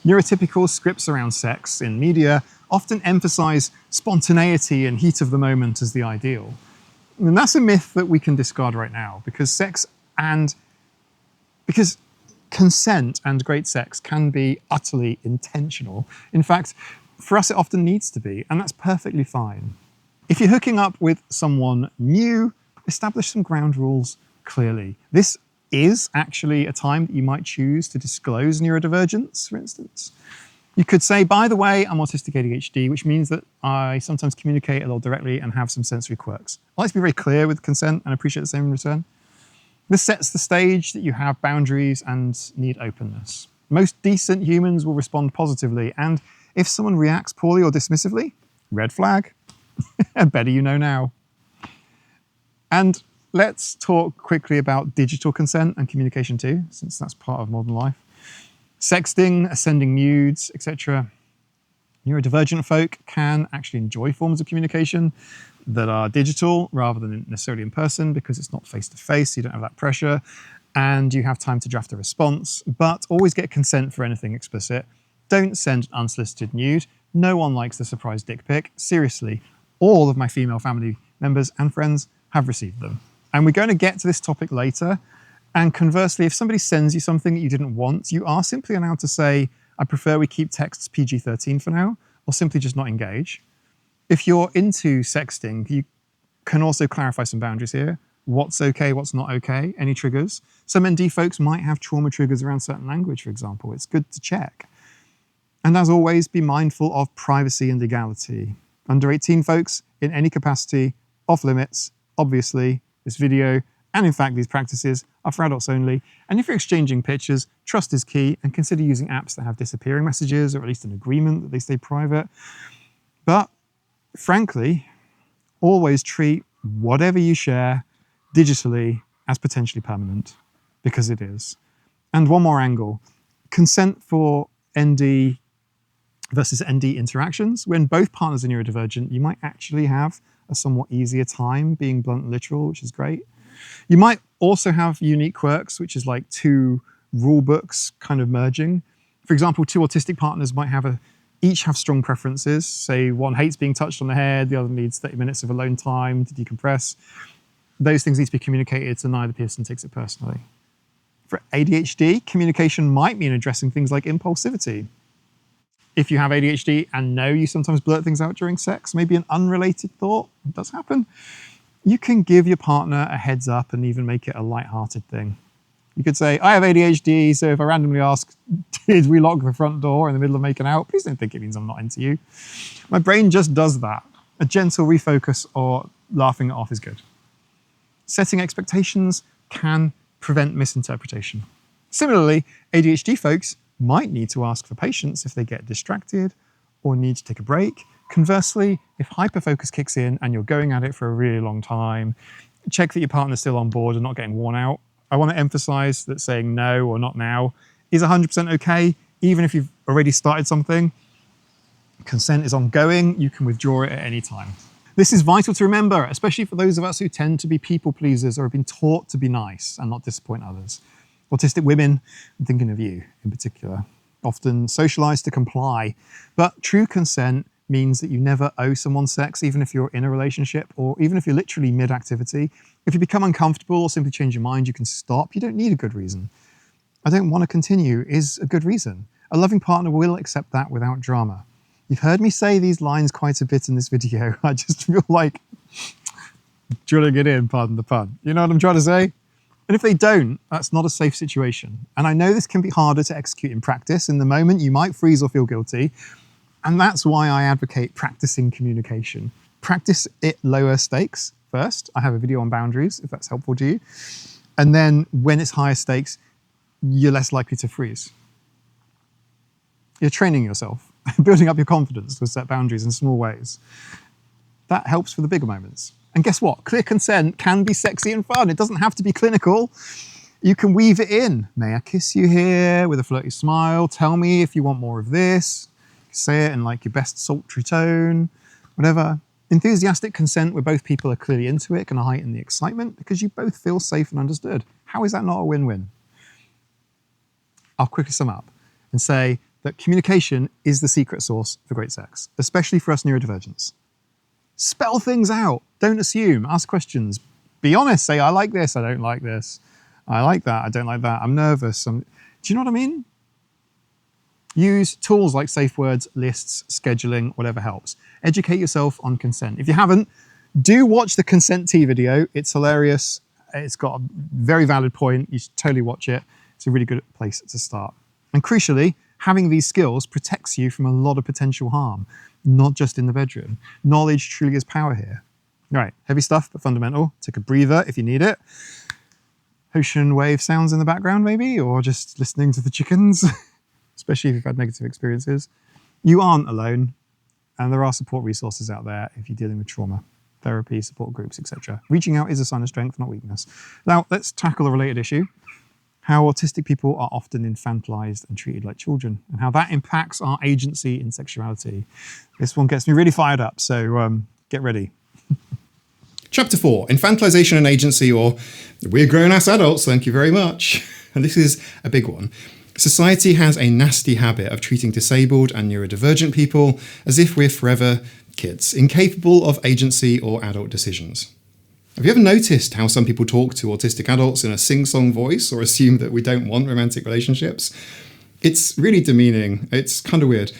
Neurotypical scripts around sex in media often emphasize spontaneity and heat of the moment as the ideal. And that's a myth that we can discard right now, because consent and great sex can be utterly intentional. In fact, for us, it often needs to be, and that's perfectly fine. If you're hooking up with someone new, establish some ground rules clearly. This is actually a time that you might choose to disclose neurodivergence, for instance. You could say, by the way, I'm autistic ADHD, which means that I sometimes communicate a little directly and have some sensory quirks. I like to be very clear with consent and appreciate the same in return. This sets the stage that you have boundaries and need openness. Most decent humans will respond positively, and If someone reacts poorly or dismissively, red flag. Better you know now. And let's talk quickly about digital consent and communication too, since that's part of modern life. Sexting, sending nudes, etc. Neurodivergent folk can actually enjoy forms of communication that are digital rather than necessarily in person because it's not face-to-face, you don't have that pressure, and you have time to draft a response, but always get consent for anything explicit. Don't send an unsolicited nude. No one likes the surprise dick pic. Seriously, all of my female family members and friends have received them. And we're going to get to this topic later. And conversely, if somebody sends you something that you didn't want, you are simply allowed to say, I prefer we keep texts PG-13 for now, or simply just not engage. If you're into sexting, you can also clarify some boundaries here. What's okay, what's not okay, any triggers. Some ND folks might have trauma triggers around certain language, for example. It's good to check. And as always, be mindful of privacy and legality. Under 18 folks, in any capacity, off limits, obviously, this video, and in fact these practices, are for adults only. And if you're exchanging pictures, trust is key, and consider using apps that have disappearing messages, or at least an agreement that they stay private. But frankly, always treat whatever you share digitally as potentially permanent, because it is. And one more angle, consent for ND versus ND interactions. When both partners are neurodivergent, you might actually have a somewhat easier time being blunt and literal, which is great. You might also have unique quirks, which is like two rule books kind of merging. For example, two autistic partners might each have strong preferences. Say one hates being touched on the head, the other needs 30 minutes of alone time to decompress. Those things need to be communicated so neither person takes it personally. For ADHD, communication might mean addressing things like impulsivity. If you have ADHD and know you sometimes blurt things out during sex, maybe an unrelated thought, it does happen, you can give your partner a heads up and even make it a light-hearted thing. You could say, I have ADHD, so if I randomly ask, did we lock the front door in the middle of making out? Please don't think it means I'm not into you. My brain just does that. A gentle refocus or laughing it off is good. Setting expectations can prevent misinterpretation. Similarly, ADHD folks might need to ask for patience if they get distracted or need to take a break. Conversely, if hyperfocus kicks in and you're going at it for a really long time, check that your partner's still on board and not getting worn out. I want to emphasize that saying no or not now is 100% okay, even if you've already started something. Consent is ongoing. You can withdraw it at any time. This is vital to remember, especially for those of us who tend to be people pleasers or have been taught to be nice and not disappoint others. Autistic women, I'm thinking of you in particular, often socialized to comply. But true consent means that you never owe someone sex, even if you're in a relationship or even if you're literally mid-activity. If you become uncomfortable or simply change your mind, you can stop. You don't need a good reason. I don't want to continue is a good reason. A loving partner will accept that without drama. You've heard me say these lines quite a bit in this video. I just feel like drilling it in, pardon the pun. You know what I'm trying to say? And if they don't, that's not a safe situation. And I know this can be harder to execute in practice. In the moment, you might freeze or feel guilty. And that's why I advocate practicing communication. Practice it lower stakes first. I have a video on boundaries, if that's helpful to you. And then when it's higher stakes, you're less likely to freeze. You're training yourself, building up your confidence to set boundaries in small ways. That helps for the bigger moments. And guess what? Clear consent can be sexy and fun. It doesn't have to be clinical. You can weave it in. May I kiss you here with a flirty smile? Tell me if you want more of this. Say it in like your best sultry tone, whatever. Enthusiastic consent where both people are clearly into it can heighten the excitement because you both feel safe and understood. How is that not a win-win? I'll quickly sum up and say that communication is the secret sauce for great sex, especially for us neurodivergents. Spell things out. Don't assume. Ask questions. Be honest. Say, I like this. I don't like this. I like that. I don't like that. I'm nervous. Do you know what I mean? Use tools like safe words, lists, scheduling, whatever helps. Educate yourself on consent. If you haven't, do watch the Consent Tea video. It's hilarious. It's got a very valid point. You should totally watch it. It's a really good place to start. And crucially, having these skills protects you from a lot of potential harm, not just in the bedroom. Knowledge truly is power here. All right, heavy stuff, but fundamental. Take a breather if you need it. Ocean wave sounds in the background maybe, or just listening to the chickens, especially if you've had negative experiences. You aren't alone, and there are support resources out there if you're dealing with trauma, therapy, support groups, etc. Reaching out is a sign of strength, not weakness. Now, let's tackle a related issue: how autistic people are often infantilized and treated like children, and how that impacts our agency in sexuality. This one gets me really fired up, so get ready. Chapter 4, Infantilization and Agency, or We're Grown-Ass Adults, thank you very much. And this is a big one. Society has a nasty habit of treating disabled and neurodivergent people as if we're forever kids, incapable of agency or adult decisions. Have you ever noticed how some people talk to autistic adults in a sing-song voice or assume that we don't want romantic relationships? It's really demeaning. It's kind of weird.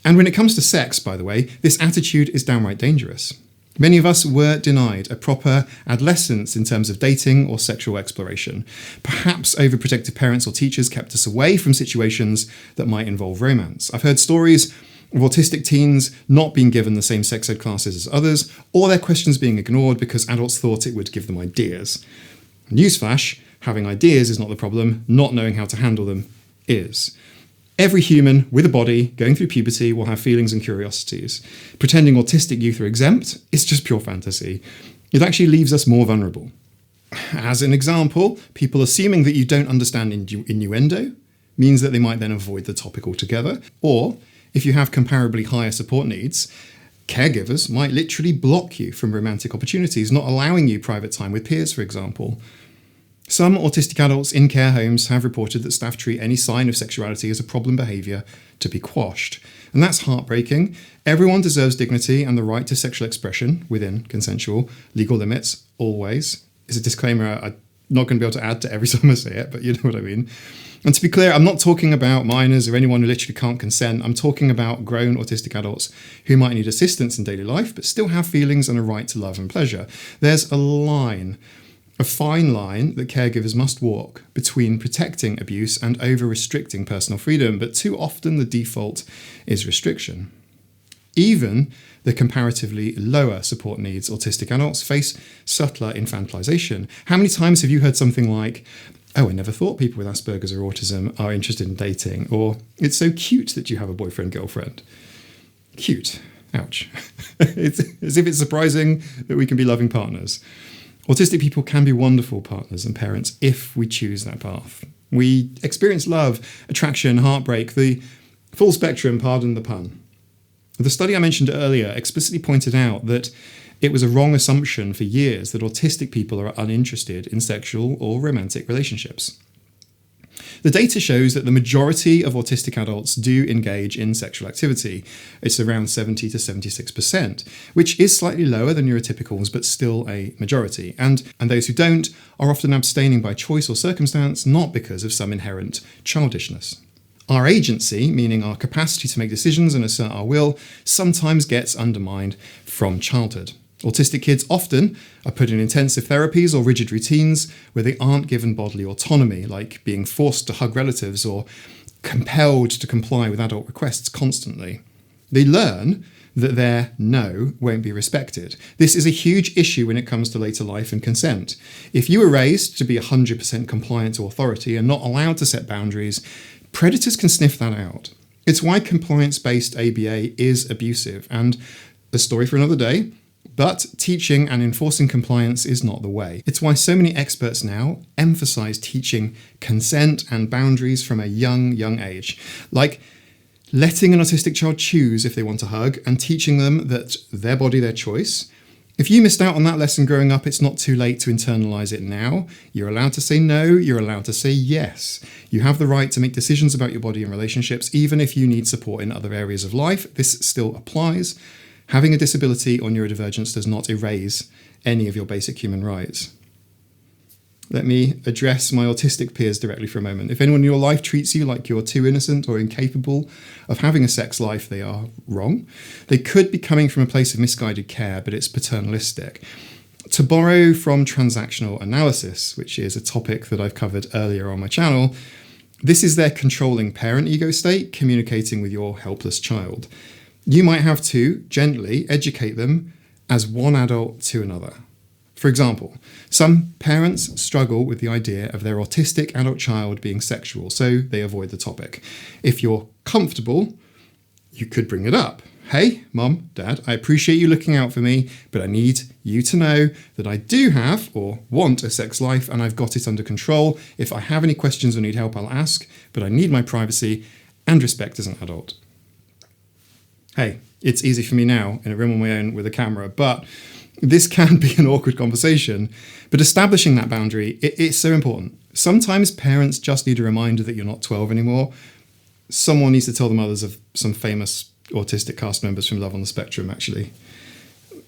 And when it comes to sex, by the way, this attitude is downright dangerous. Many of us were denied a proper adolescence in terms of dating or sexual exploration. Perhaps overprotective parents or teachers kept us away from situations that might involve romance. I've heard stories of autistic teens not being given the same sex ed classes as others, or their questions being ignored because adults thought it would give them ideas. Newsflash, having ideas is not the problem, not knowing how to handle them is. Every human with a body going through puberty will have feelings and curiosities. Pretending autistic youth are exempt is just pure fantasy. It actually leaves us more vulnerable. As an example, people assuming that you don't understand innuendo means that they might then avoid the topic altogether. Or, if you have comparably higher support needs, caregivers might literally block you from romantic opportunities, not allowing you private time with peers, for example. Some autistic adults in care homes have reported that staff treat any sign of sexuality as a problem behaviour to be quashed. And that's heartbreaking. Everyone deserves dignity and the right to sexual expression within consensual legal limits, always. It's a disclaimer I'm not going to be able to add to every time I say it, but you know what I mean. And to be clear, I'm not talking about minors or anyone who literally can't consent. I'm talking about grown autistic adults who might need assistance in daily life, but still have feelings and a right to love and pleasure. There's a fine line that caregivers must walk between protecting abuse and over-restricting personal freedom, but too often the default is restriction. Even the comparatively lower support needs autistic adults face subtler infantilization. How many times have you heard something like, "Oh, I never thought people with Asperger's or autism are interested in dating," or "It's so cute that you have a boyfriend-girlfriend." Cute. Ouch. It's as if it's surprising that we can be loving partners. Autistic people can be wonderful partners and parents if we choose that path. We experience love, attraction, heartbreak, the full spectrum, pardon the pun. The study I mentioned earlier explicitly pointed out that it was a wrong assumption for years that autistic people are uninterested in sexual or romantic relationships. The data shows that the majority of autistic adults do engage in sexual activity. It's around 70 to 76%, which is slightly lower than neurotypicals, but still a majority. And those who don't are often abstaining by choice or circumstance, not because of some inherent childishness. Our agency, meaning our capacity to make decisions and assert our will, sometimes gets undermined from childhood. Autistic kids often are put in intensive therapies or rigid routines where they aren't given bodily autonomy, like being forced to hug relatives or compelled to comply with adult requests constantly. They learn that their no won't be respected. This is a huge issue when it comes to later life and consent. If you were raised to be 100% compliant to authority and not allowed to set boundaries, predators can sniff that out. It's why compliance-based ABA is abusive, and a story for another day. But teaching and enforcing compliance is not the way. It's why so many experts now emphasize teaching consent and boundaries from a young age. Like letting an autistic child choose if they want to hug and teaching them that their body, their choice. If you missed out on that lesson growing up, it's not too late to internalize it now. You're allowed to say no, you're allowed to say yes. You have the right to make decisions about your body and relationships, even if you need support in other areas of life. This still applies. Having a disability or neurodivergence does not erase any of your basic human rights. Let me address my autistic peers directly for a moment. If anyone in your life treats you like you're too innocent or incapable of having a sex life, they are wrong. They could be coming from a place of misguided care, but it's paternalistic. To borrow from transactional analysis, which is a topic that I've covered earlier on my channel, this is their controlling parent ego state communicating with your helpless child. You might have to gently educate them as one adult to another. For example, some parents struggle with the idea of their autistic adult child being sexual, so they avoid the topic. If you're comfortable, You could bring it up. Hey, Mum, Dad, I appreciate you looking out for me, but I need you to know that I do have or want a sex life and I've got it under control. If I have any questions or need help, I'll ask, but I need my privacy and respect as an adult. Hey, it's easy for me now in a room on my own with a camera, but this can be an awkward conversation. But establishing that boundary, it's so important. Sometimes parents just need a reminder that you're not 12 anymore. Someone needs to tell the mothers of some famous autistic cast members from Love on the Spectrum, actually.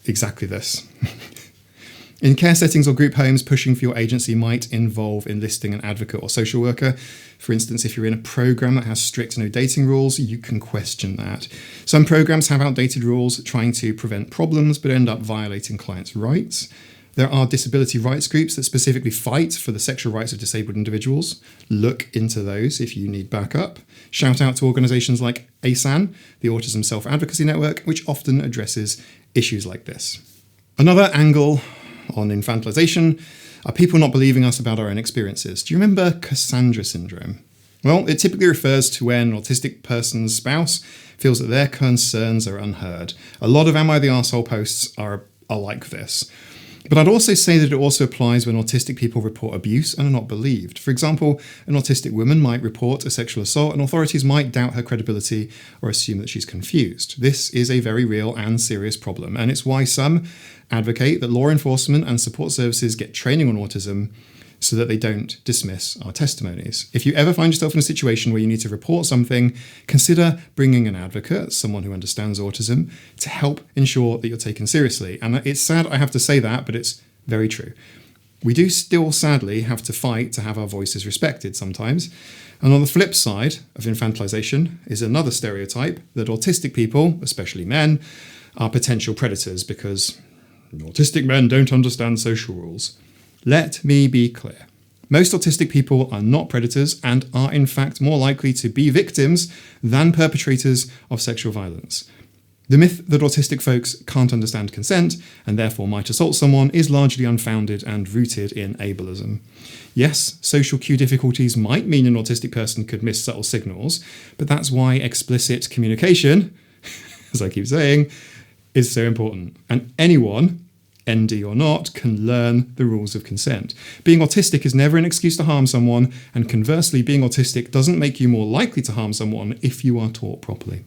Exactly this. In care settings or group homes, pushing for your agency might involve enlisting an advocate or social worker. For instance, if you're in a program that has strict no dating rules, you can question that. Some programs have outdated rules trying to prevent problems, but end up violating clients' rights. There are disability rights groups that specifically fight for the sexual rights of disabled individuals. Look into those if you need backup. Shout out to organisations like ASAN, the Autism Self-Advocacy Network, which often addresses issues like this. Another angle on infantilization are people not believing us about our own experiences. Do you remember Cassandra Syndrome? Well, it typically refers to when an autistic person's spouse feels that their concerns are unheard. A lot of Am I the Arsehole posts are like this. But I'd also say that it also applies when autistic people report abuse and are not believed. For example, an autistic woman might report a sexual assault and authorities might doubt her credibility or assume that she's confused. This is a very real and serious problem, and it's why some advocate that law enforcement and support services get training on autism so that they don't dismiss our testimonies. If you ever find yourself in a situation where you need to report something, consider bringing an advocate, someone who understands autism, to help ensure that you're taken seriously. And it's sad I have to say that, but it's very true. We do still sadly have to fight to have our voices respected sometimes. And on the flip side of infantilization is another stereotype that autistic people, especially men, are potential predators because autistic men don't understand social rules. Let me be clear. Most autistic people are not predators and are in fact more likely to be victims than perpetrators of sexual violence. The myth that autistic folks can't understand consent and therefore might assault someone is largely unfounded and rooted in ableism. Yes, social cue difficulties might mean an autistic person could miss subtle signals, but that's why explicit communication, as I keep saying, is so important. And anyone, ND or not, can learn the rules of consent. Being autistic is never an excuse to harm someone, and conversely, being autistic doesn't make you more likely to harm someone if you are taught properly.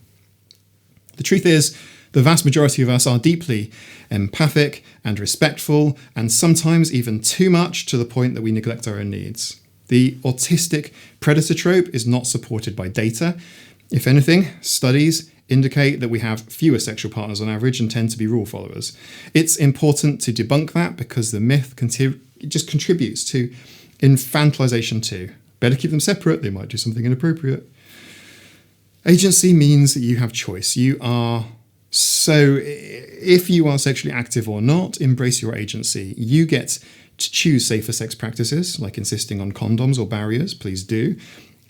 The truth is, the vast majority of us are deeply empathic and respectful, and sometimes even too much to the point that we neglect our own needs. The autistic predator trope is not supported by data. If anything, studies indicate that we have fewer sexual partners on average and tend to be rule followers. It's important to debunk that because the myth just contributes to infantilization too. Better keep them separate, they might do something inappropriate. Agency means that you have choice. So if you are sexually active or not, embrace your agency. You get to choose safer sex practices, like insisting on condoms or barriers, please do.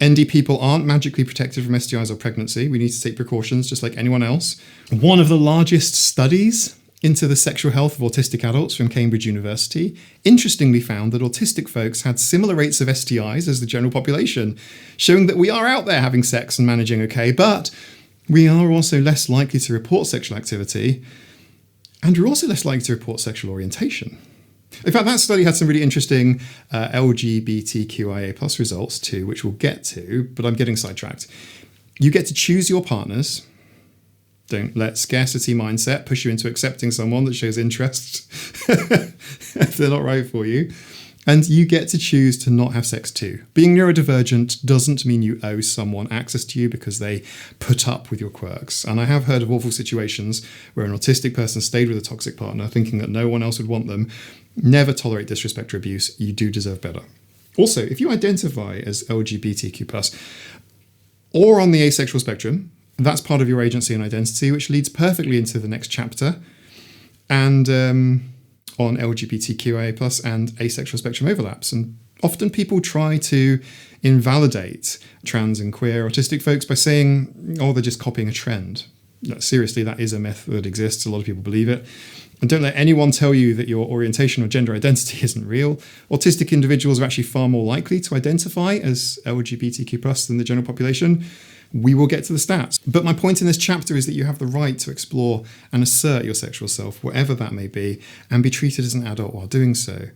ND people aren't magically protected from STIs or pregnancy. We need to take precautions just like anyone else. One of the largest studies into the sexual health of autistic adults from Cambridge University interestingly found that autistic folks had similar rates of STIs as the general population, showing that we are out there having sex and managing okay, but we are also less likely to report sexual activity, and we're also less likely to report sexual orientation. In fact, that study had some really interesting LGBTQIA+ results too, which we'll get to, but I'm getting sidetracked. You get to choose your partners. Don't let scarcity mindset push you into accepting someone that shows interest if they're not right for you. And you get to choose to not have sex too. Being neurodivergent doesn't mean you owe someone access to you because they put up with your quirks. And I have heard of awful situations where an autistic person stayed with a toxic partner thinking that no one else would want them. Never tolerate disrespect or abuse. You do deserve better. Also, if you identify as LGBTQ+, or on the asexual spectrum, that's part of your agency and identity, which leads perfectly into the next chapter. And on LGBTQIA+ and asexual spectrum overlaps. And often people try to invalidate trans and queer autistic folks by saying, oh, they're just copying a trend. Seriously, that is a myth that exists. A lot of people believe it. And don't let anyone tell you that your orientation or gender identity isn't real. Autistic individuals are actually far more likely to identify as LGBTQ+ than the general population. We will get to the stats. But my point in this chapter is that you have the right to explore and assert your sexual self, whatever that may be, and be treated as an adult while doing so.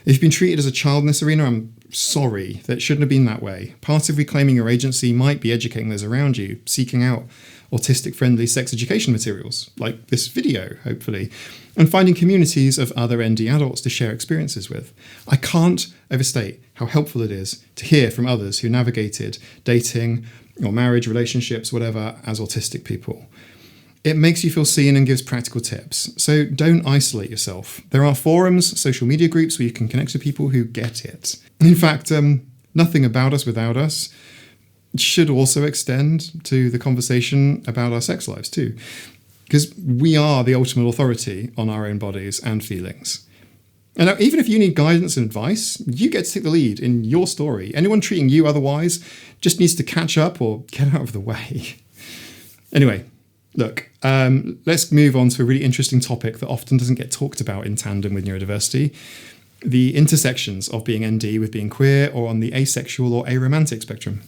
If you've been treated as a child in this arena, I'm sorry. That shouldn't have been that way. Part of reclaiming your agency might be educating those around you, seeking out autistic-friendly sex education materials, like this video, hopefully, and finding communities of other ND adults to share experiences with. I can't overstate how helpful it is to hear from others who navigated dating or marriage, relationships, whatever, as autistic people. It makes you feel seen and gives practical tips. So don't isolate yourself. There are forums, social media groups where you can connect to people who get it. In fact, nothing about us without us should also extend to the conversation about our sex lives too. Because we are the ultimate authority on our own bodies and feelings. And now, even if you need guidance and advice, you get to take the lead in your story. Anyone treating you otherwise just needs to catch up or get out of the way. Anyway, look, let's move on to a really interesting topic that often doesn't get talked about in tandem with neurodiversity. The intersections of being ND with being queer or on the asexual or aromantic spectrum.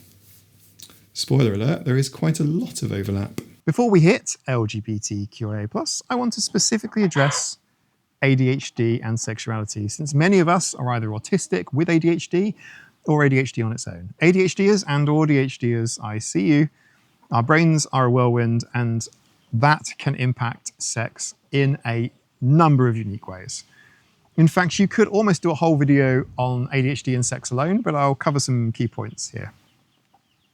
Spoiler alert, there is quite a lot of overlap. Before we hit LGBTQIA+, I want to specifically address ADHD and sexuality, since many of us are either autistic with ADHD or ADHD on its own. ADHDers and or ADHDers, I see you. Our brains are a whirlwind, and that can impact sex in a number of unique ways. In fact, you could almost do a whole video on ADHD and sex alone, but I'll cover some key points here.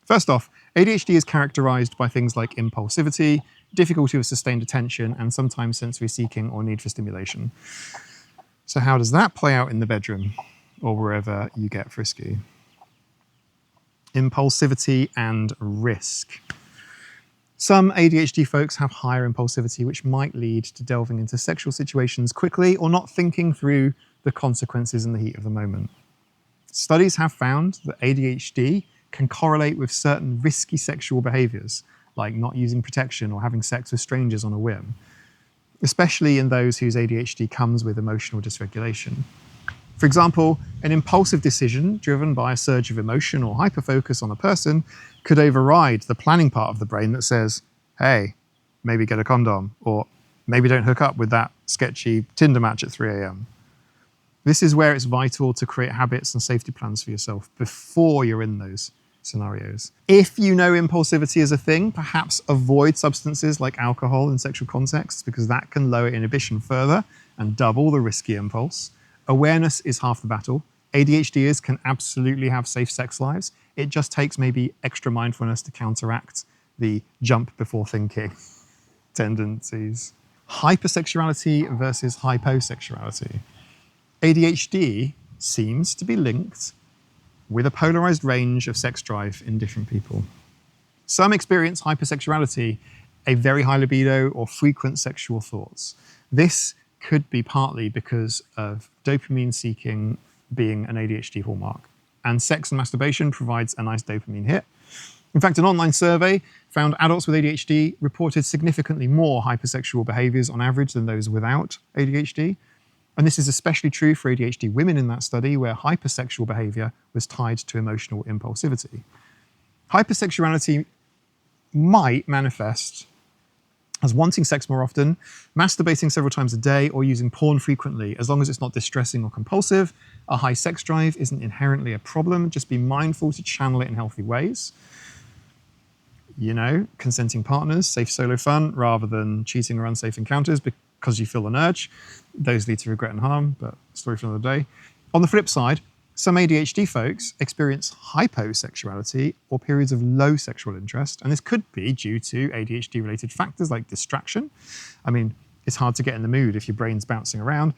First off, ADHD is characterized by things like impulsivity, difficulty with sustained attention, and sometimes sensory seeking or need for stimulation. So how does that play out in the bedroom or wherever you get frisky? Impulsivity and risk. Some ADHD folks have higher impulsivity, which might lead to delving into sexual situations quickly or not thinking through the consequences in the heat of the moment. Studies have found that ADHD can correlate with certain risky sexual behaviors, like not using protection or having sex with strangers on a whim, especially in those whose ADHD comes with emotional dysregulation. For example, an impulsive decision driven by a surge of emotion or hyperfocus on a person could override the planning part of the brain that says, hey, maybe get a condom, or maybe don't hook up with that sketchy Tinder match at 3 a.m. This is where it's vital to create habits and safety plans for yourself before you're in those scenarios. If you know impulsivity is a thing, perhaps avoid substances like alcohol in sexual contexts, because that can lower inhibition further and double the risky impulse. Awareness is half the battle. ADHDers can absolutely have safe sex lives. It just takes maybe extra mindfulness to counteract the jump before thinking tendencies. Hypersexuality versus hyposexuality. ADHD seems to be linked with a polarized range of sex drive in different people. Some experience hypersexuality, a very high libido or frequent sexual thoughts. This could be partly because of dopamine seeking being an ADHD hallmark. And sex and masturbation provides a nice dopamine hit. In fact, an online survey found adults with ADHD reported significantly more hypersexual behaviors on average than those without ADHD. And this is especially true for ADHD women in that study, where hypersexual behavior was tied to emotional impulsivity. Hypersexuality might manifest as wanting sex more often, masturbating several times a day, or using porn frequently, as long as it's not distressing or compulsive. A high sex drive isn't inherently a problem. Just be mindful to channel it in healthy ways. You know, consenting partners, safe solo fun, rather than cheating or unsafe encounters because you feel an urge. Those lead to regret and harm, but story for another day. On the flip side, some ADHD folks experience hyposexuality or periods of low sexual interest, and this could be due to ADHD-related factors like distraction. I mean, it's hard to get in the mood if your brain's bouncing around,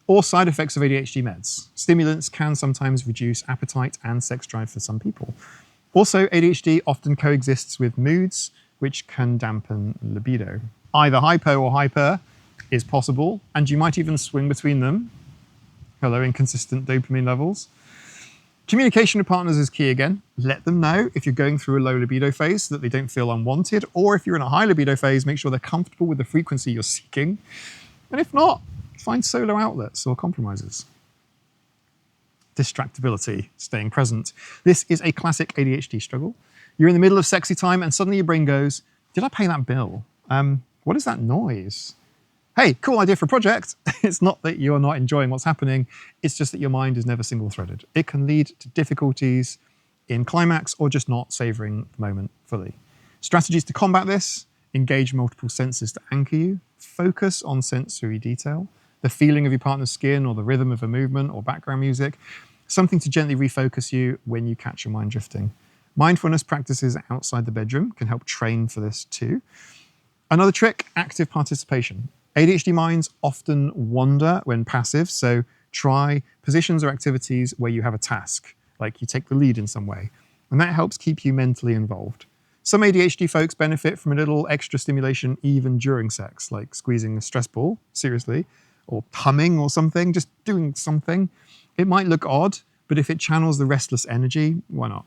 or side effects of ADHD meds. Stimulants can sometimes reduce appetite and sex drive for some people. Also, ADHD often coexists with moods, which can dampen libido. Either hypo or hyper is possible, and you might even swing between them. Hello, inconsistent dopamine levels. Communication with partners is key again. Let them know if you're going through a low libido phase so that they don't feel unwanted, or if you're in a high libido phase, make sure they're comfortable with the frequency you're seeking. And if not, find solo outlets or compromises. Distractibility, staying present. This is a classic ADHD struggle. You're in the middle of sexy time and suddenly your brain goes, did I pay that bill? What is that noise? Hey, cool idea for a project. It's not that you're not enjoying what's happening. It's just that your mind is never single-threaded. It can lead to difficulties in climax or just not savoring the moment fully. Strategies to combat this: engage multiple senses to anchor you, focus on sensory detail, the feeling of your partner's skin or the rhythm of a movement or background music, something to gently refocus you when you catch your mind drifting. Mindfulness practices outside the bedroom can help train for this too. Another trick, active participation. ADHD minds often wander when passive, so try positions or activities where you have a task, like you take the lead in some way, and that helps keep you mentally involved. Some ADHD folks benefit from a little extra stimulation even during sex, like squeezing a stress ball, seriously, or humming or something, just doing something. It might look odd, but if it channels the restless energy, why not?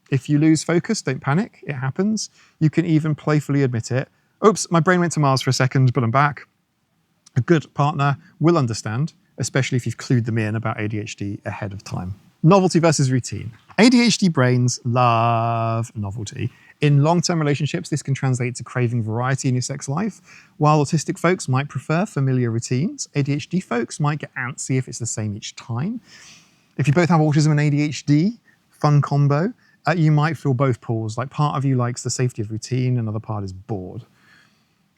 If you lose focus, don't panic, it happens. You can even playfully admit it. Oops, my brain went to Mars for a second, but I'm back. A good partner will understand, especially if you've clued them in about ADHD ahead of time. Novelty versus routine. ADHD brains love novelty. In long-term relationships, this can translate to craving variety in your sex life. While autistic folks might prefer familiar routines, ADHD folks might get antsy if it's the same each time. If you both have autism and ADHD, fun combo, you might feel both pulls, like part of you likes the safety of routine, another part is bored.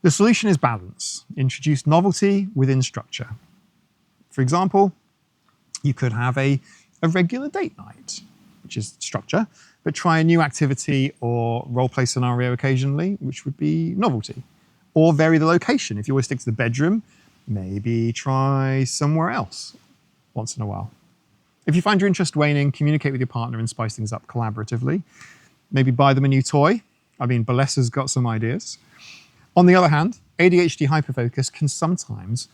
The solution is balance. Introduce novelty within structure. For example, you could have a regular date night, which is structure, but try a new activity or role-play scenario occasionally, which would be novelty. Or vary the location. If you always stick to the bedroom, maybe try somewhere else once in a while. If you find your interest waning, communicate with your partner and spice things up collaboratively. Maybe buy them a new toy. I mean, Bellesa's got some ideas. On the other hand, ADHD hyperfocus can sometimes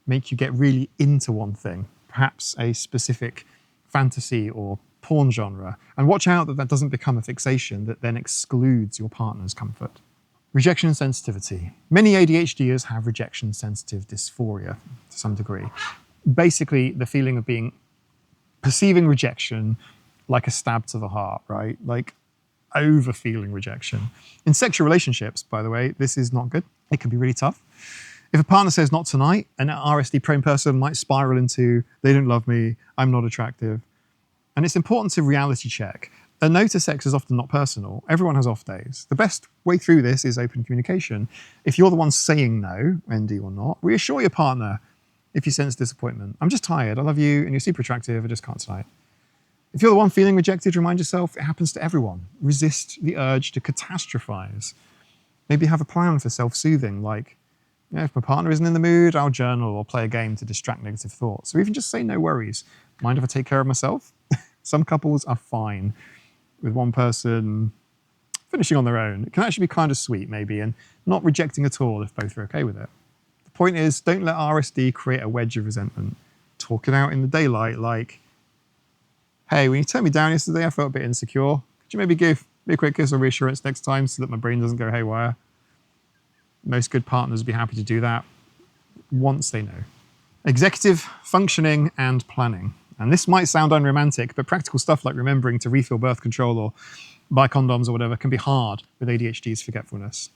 make you get really into one thing, perhaps a specific fantasy or porn genre. And watch out that that doesn't become a fixation that then excludes your partner's comfort. Rejection and sensitivity. Many ADHDers have rejection-sensitive dysphoria to some degree. Basically, the feeling of perceiving rejection like a stab to the heart, right? Like over-feeling rejection. In sexual relationships, by the way, this is not good. It can be really tough. If a partner says not tonight, an RSD-prone person might spiral into, they don't love me, I'm not attractive. And it's important to reality check. A no to sex is often not personal. Everyone has off days. The best way through this is open communication. If you're the one saying no, ND or not, reassure your partner if you sense disappointment. I'm just tired, I love you, and you're super attractive, I just can't tonight. If you're the one feeling rejected, remind yourself it happens to everyone. Resist the urge to catastrophize. Maybe have a plan for self-soothing, like, if my partner isn't in the mood, I'll journal or play a game to distract negative thoughts. Or even just say no worries. Mind if I take care of myself? Some couples are fine with one person finishing on their own. It can actually be kind of sweet, maybe, and not rejecting at all if both are okay with it. The point is, don't let RSD create a wedge of resentment. Talk it out in the daylight, like, hey, when you turned me down yesterday, I felt a bit insecure. Could you maybe give me a quick kiss or reassurance next time so that my brain doesn't go haywire? Most good partners would be happy to do that once they know. Executive functioning and planning. And this might sound unromantic, but practical stuff like remembering to refill birth control or buy condoms or whatever can be hard with ADHD's forgetfulness.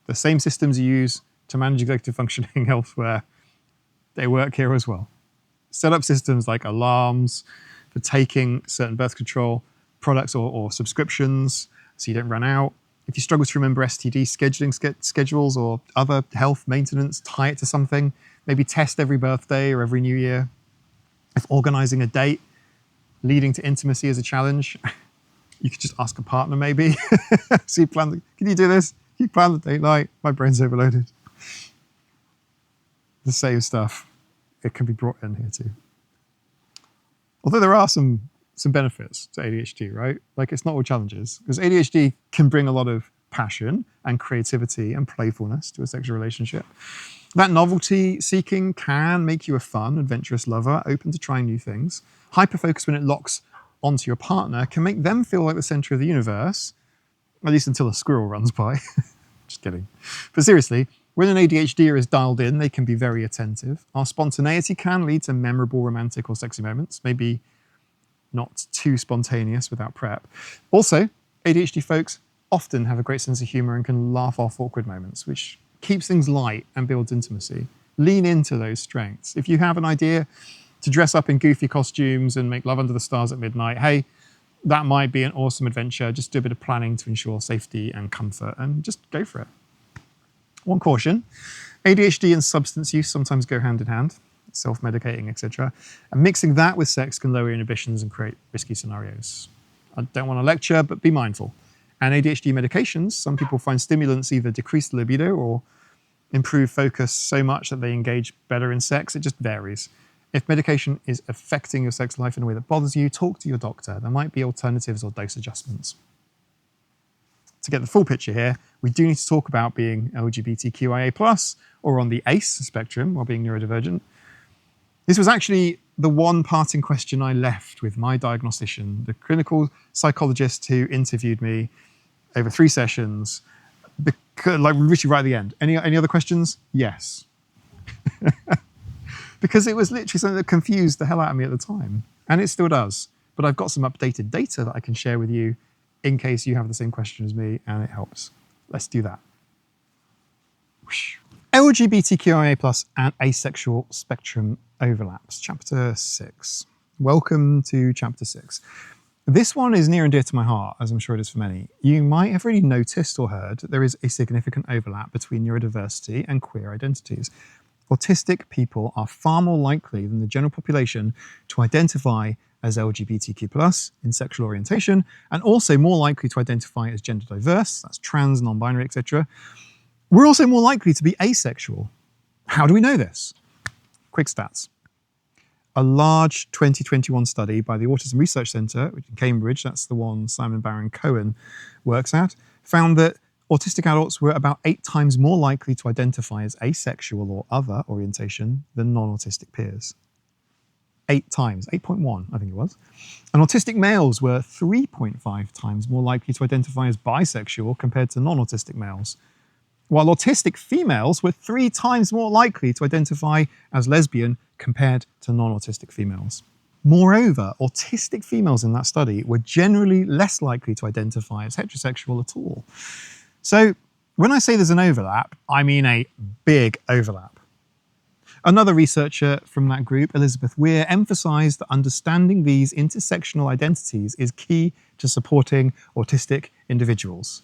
The same systems you use to manage executive functioning elsewhere, they work here as well. Set up systems like alarms for taking certain birth control products or subscriptions so you don't run out. If you struggle to remember STD scheduling schedules or other health maintenance, tie it to something. Maybe test every birthday or every New Year. If organizing a date leading to intimacy is a challenge, you could just ask a partner maybe. So you plan, can you do this? Can you plan the date night? My brain's overloaded. The same stuff, it can be brought in here too. Although there are some benefits to ADHD, right? Like it's not all challenges, because ADHD can bring a lot of passion and creativity and playfulness to a sexual relationship. That novelty seeking can make you a fun, adventurous lover, open to trying new things. Hyperfocus, when it locks onto your partner, can make them feel like the center of the universe, at least until a squirrel runs by. Just kidding. But seriously, when an ADHDer is dialed in, they can be very attentive. Our spontaneity can lead to memorable romantic or sexy moments, maybe not too spontaneous without prep. Also, ADHD folks often have a great sense of humor and can laugh off awkward moments, which keeps things light and builds intimacy. Lean into those strengths. If you have an idea to dress up in goofy costumes and make love under the stars at midnight, hey, that might be an awesome adventure. Just do a bit of planning to ensure safety and comfort and just go for it. One caution, ADHD and substance use sometimes go hand in hand, self-medicating, etc. And mixing that with sex can lower inhibitions and create risky scenarios. I don't want to lecture, but be mindful. And ADHD medications, some people find stimulants either decrease the libido or improve focus so much that they engage better in sex. It just varies. If medication is affecting your sex life in a way that bothers you, talk to your doctor. There might be alternatives or dose adjustments. To get the full picture here, we do need to talk about being LGBTQIA+, or on the ACE spectrum, while being neurodivergent. This was actually the one parting question I left with my diagnostician, the clinical psychologist who interviewed me over 3 sessions, like literally right at the end. Any other questions? Yes. Because it was literally something that confused the hell out of me at the time. And it still does. But I've got some updated data that I can share with you in case you have the same question as me and it helps. Let's do that. LGBTQIA+ and asexual spectrum overlaps. Chapter 6. Welcome to Chapter 6. This one is near and dear to my heart, as I'm sure it is for many. You might have already noticed or heard that there is a significant overlap between neurodiversity and queer identities. Autistic people are far more likely than the general population to identify as LGBTQ+ in sexual orientation, and also more likely to identify as gender diverse, that's trans, non-binary, etc. We're also more likely to be asexual. How do we know this? Quick stats. A large 2021 study by the Autism Research Centre, which in Cambridge, that's the one Simon Baron-Cohen works at, found that autistic adults were about 8 times more likely to identify as asexual or other orientation than non-autistic peers. 8 times, 8.1, I think it was. And autistic males were 3.5 times more likely to identify as bisexual compared to non-autistic males, while autistic females were 3 times more likely to identify as lesbian compared to non-autistic females. Moreover, autistic females in that study were generally less likely to identify as heterosexual at all. So when I say there's an overlap, I mean a big overlap. Another researcher from that group, Elizabeth Weir, emphasized that understanding these intersectional identities is key to supporting autistic individuals.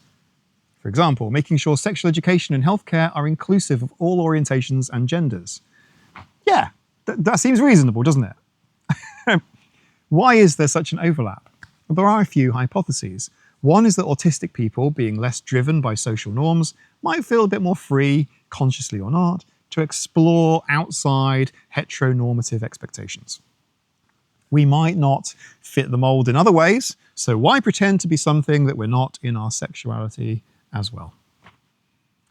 For example, making sure sexual education and healthcare are inclusive of all orientations and genders. Yeah, that seems reasonable, doesn't it? Why is there such an overlap? Well, there are a few hypotheses. One is that autistic people, being less driven by social norms, might feel a bit more free, consciously or not, to explore outside heteronormative expectations. We might not fit the mold in other ways, so why pretend to be something that we're not in our sexuality as well?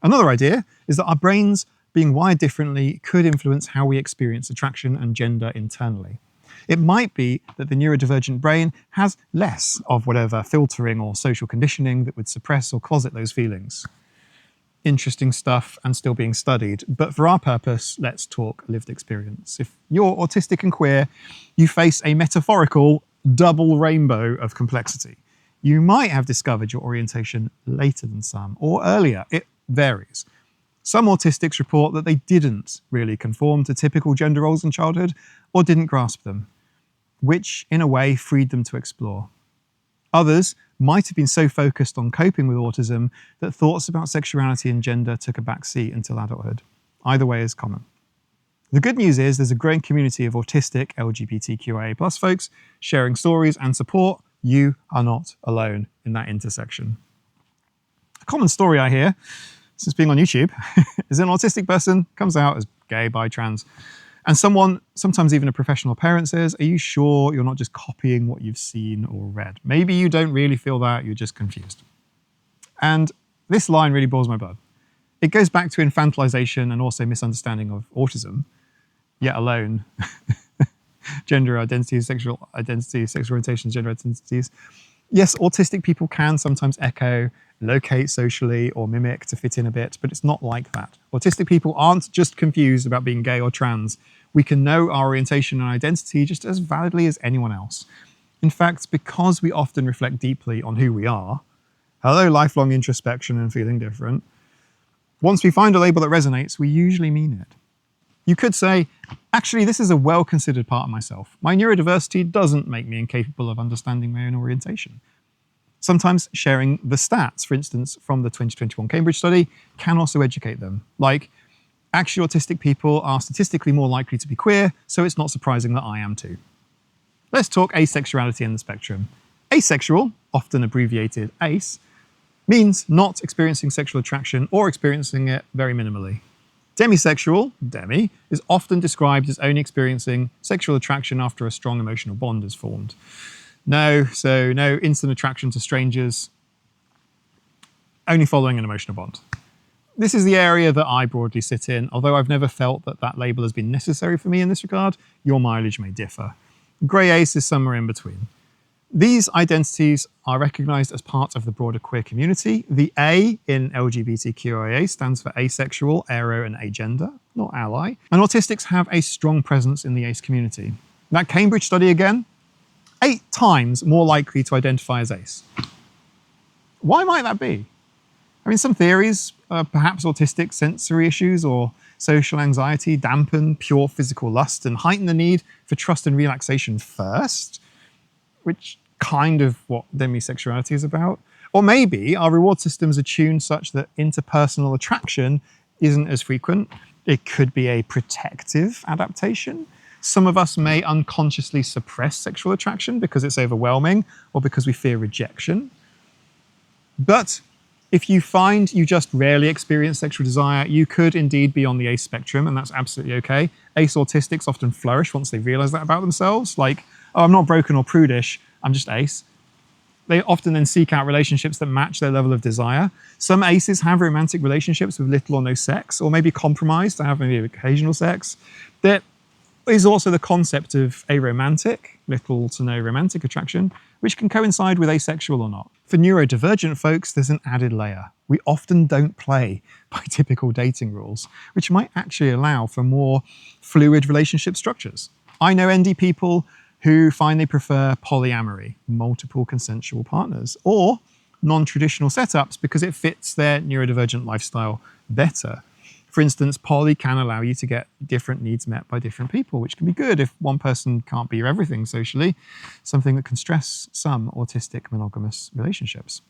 Another idea is that our brains, being wired differently, could influence how we experience attraction and gender internally. It might be that the neurodivergent brain has less of whatever filtering or social conditioning that would suppress or closet those feelings. Interesting stuff and still being studied, but for our purpose, let's talk lived experience. If you're autistic and queer, you face a metaphorical double rainbow of complexity. You might have discovered your orientation later than some, or earlier. It varies. Some autistics report that they didn't really conform to typical gender roles in childhood, or didn't grasp them, which in a way freed them to explore. Others might have been so focused on coping with autism that thoughts about sexuality and gender took a back seat until adulthood. Either way is common. The good news is there's a growing community of autistic LGBTQIA+ folks sharing stories and support. You are not alone in that intersection. A common story I hear since being on YouTube is an autistic person comes out as gay, bi, trans, and someone, sometimes even a professional parent, says, "Are you sure you're not just copying what you've seen or read? Maybe you don't really feel that, you're just confused." And this line really bores my blood. It goes back to infantilization and also misunderstanding of autism, yet alone gender identities, sexual orientations, gender identities. Yes, autistic people can sometimes echo, locate socially, or mimic to fit in a bit, but it's not like that. Autistic people aren't just confused about being gay or trans. We can know our orientation and identity just as validly as anyone else. In fact, because we often reflect deeply on who we are, Hello, lifelong introspection and feeling different. Once we find a label that resonates, we usually mean it. You could say, actually, this is a well-considered part of myself. My neurodiversity doesn't make me incapable of understanding my own orientation. Sometimes sharing the stats, for instance, from the 2021 Cambridge study, can also educate them. Like, actually, autistic people are statistically more likely to be queer, so it's not surprising that I am too. Let's talk asexuality in the spectrum. Asexual, often abbreviated ACE, means not experiencing sexual attraction or experiencing it very minimally. Demisexual, Demi, is often described as only experiencing sexual attraction after a strong emotional bond is formed. No instant attraction to strangers, only following an emotional bond. This is the area that I broadly sit in, although I've never felt that that label has been necessary for me in this regard. Your mileage may differ. Grey ace is somewhere in between. These identities are recognised as part of the broader queer community. The A in LGBTQIA stands for asexual, aero, and agender, not ally. And autistics have a strong presence in the ace community. That Cambridge study again, 8 times more likely to identify as ace. Why might that be? I mean, some theories, perhaps autistic sensory issues or social anxiety dampen pure physical lust and heighten the need for trust and relaxation first, which kind of what demisexuality is about. Or maybe our reward systems are tuned such that interpersonal attraction isn't as frequent. It could be a protective adaptation. Some of us may unconsciously suppress sexual attraction because it's overwhelming or because we fear rejection. But if you find you just rarely experience sexual desire, you could indeed be on the ace spectrum, and that's absolutely okay. Ace autistics often flourish once they realize that about themselves, like, oh, I'm not broken or prudish, I'm just ace. They often then seek out relationships that match their level of desire. Some aces have romantic relationships with little or no sex, or maybe compromise to have maybe occasional sex. There is also the concept of aromantic, little to no romantic attraction, which can coincide with asexual or not. For neurodivergent folks, there's an added layer. We often don't play by typical dating rules, which might actually allow for more fluid relationship structures. I know ND people who find they prefer polyamory, multiple consensual partners, or non-traditional setups because it fits their neurodivergent lifestyle better. For instance, poly can allow you to get different needs met by different people, which can be good if one person can't be your everything socially, something that can stress some autistic monogamous relationships.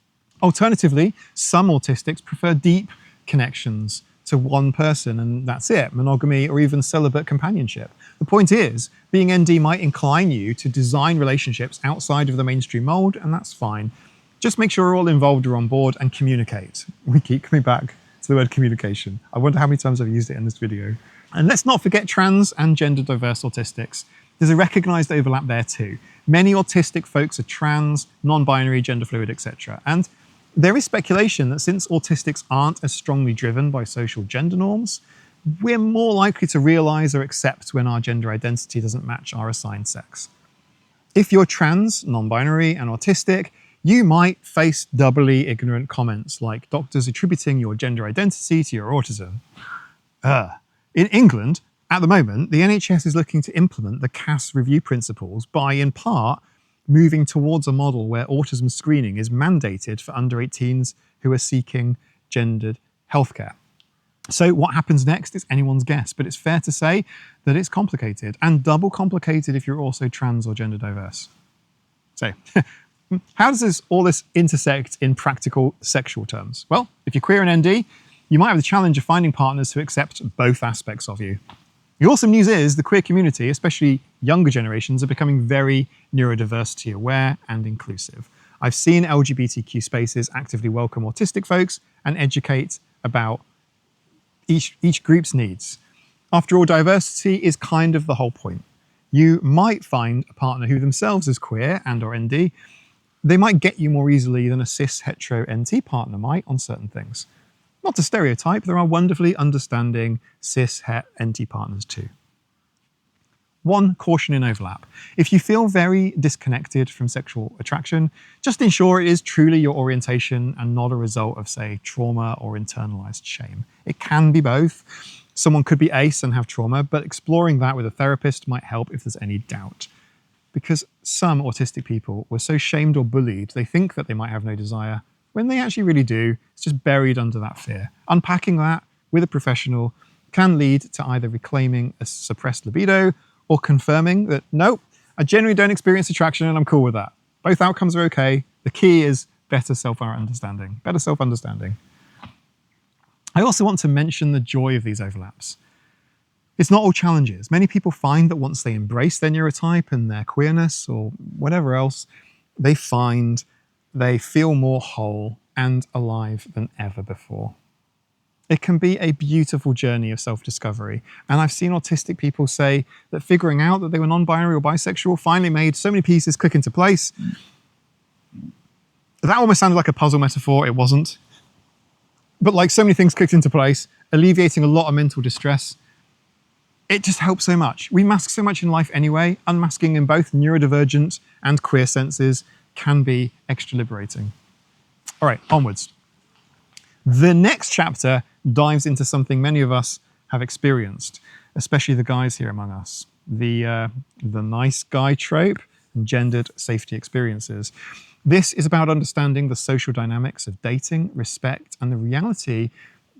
Alternatively, some autistics prefer deep connections to one person and that's it, monogamy or even celibate companionship. The point is, being ND might incline you to design relationships outside of the mainstream mold, and that's fine. Just make sure all involved are on board and communicate. We keep coming back to the word communication. I wonder how many times I've used it in this video. And let's not forget trans and gender diverse autistics. There's a recognized overlap there too. Many autistic folks are trans, non-binary, gender fluid, etc. And there is speculation that since autistics aren't as strongly driven by social gender norms, we're more likely to realize or accept when our gender identity doesn't match our assigned sex. If you're trans, non-binary, and autistic, you might face doubly ignorant comments like doctors attributing your gender identity to your autism. In England, at the moment, the NHS is looking to implement the CAS review principles by, in part, moving towards a model where autism screening is mandated for under 18s who are seeking gendered healthcare. So what happens next is anyone's guess, but it's fair to say that it's complicated, and double complicated if you're also trans or gender diverse. So, how does all this intersect in practical sexual terms? Well, if you're queer and ND, you might have the challenge of finding partners who accept both aspects of you. The awesome news is the queer community, especially younger generations, are becoming very neurodiversity aware and inclusive. I've seen LGBTQ spaces actively welcome autistic folks and educate about each group's needs. After all, diversity is kind of the whole point. You might find a partner who themselves is queer and or ND. They might get you more easily than a cis hetero NT partner might on certain things. Not to stereotype, there are wonderfully understanding cis het NT partners too. One caution in overlap. If you feel very disconnected from sexual attraction, just ensure it is truly your orientation and not a result of, say, trauma or internalized shame. It can be both. Someone could be ace and have trauma, but exploring that with a therapist might help if there's any doubt. Because some autistic people were so shamed or bullied, they think that they might have no desire when they actually really do. It's just buried under that fear. Unpacking that with a professional can lead to either reclaiming a suppressed libido or confirming that, nope, I genuinely don't experience attraction and I'm cool with that. Both outcomes are okay. The key is better self-understanding. Better self-understanding. I also want to mention the joy of these overlaps. It's not all challenges. Many people find that once they embrace their neurotype and their queerness or whatever else, they find they feel more whole and alive than ever before. It can be a beautiful journey of self-discovery. And I've seen autistic people say that figuring out that they were non-binary or bisexual finally made so many pieces click into place. That almost sounded like a puzzle metaphor. It wasn't. But like so many things clicked into place, alleviating a lot of mental distress. It just helps so much. We mask so much in life anyway. Unmasking in both neurodivergent and queer senses can be extra liberating. All right, onwards. The next chapter dives into something many of us have experienced, especially the guys here among us. The nice guy trope and gendered safety experiences. This is about understanding the social dynamics of dating, respect, and the reality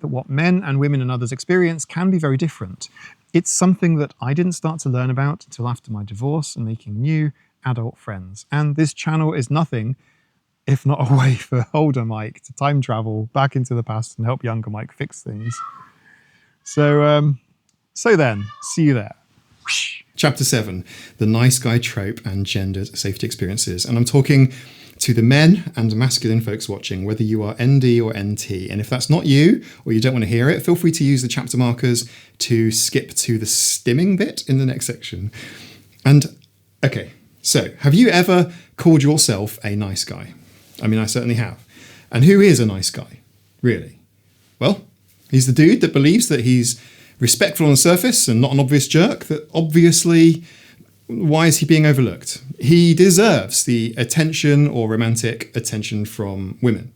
that what men and women and others experience can be very different. It's something that I didn't start to learn about until after my divorce and making new adult friends. And this channel is nothing if not a way for older Mike to time travel back into the past and help younger Mike fix things. So then, see you there. Chapter 7, the nice guy trope and gendered safety experiences. And I'm talking to the men and masculine folks watching, whether you are ND or NT. And if that's not you, or you don't want to hear it, feel free to use the chapter markers to skip to the stimming bit in the next section. And, okay, so have you ever called yourself a nice guy? I mean, I certainly have. And who is a nice guy, really? Well, he's the dude that believes that he's respectful on the surface and not an obvious jerk, that obviously, why is he being overlooked? He deserves the attention or romantic attention from women.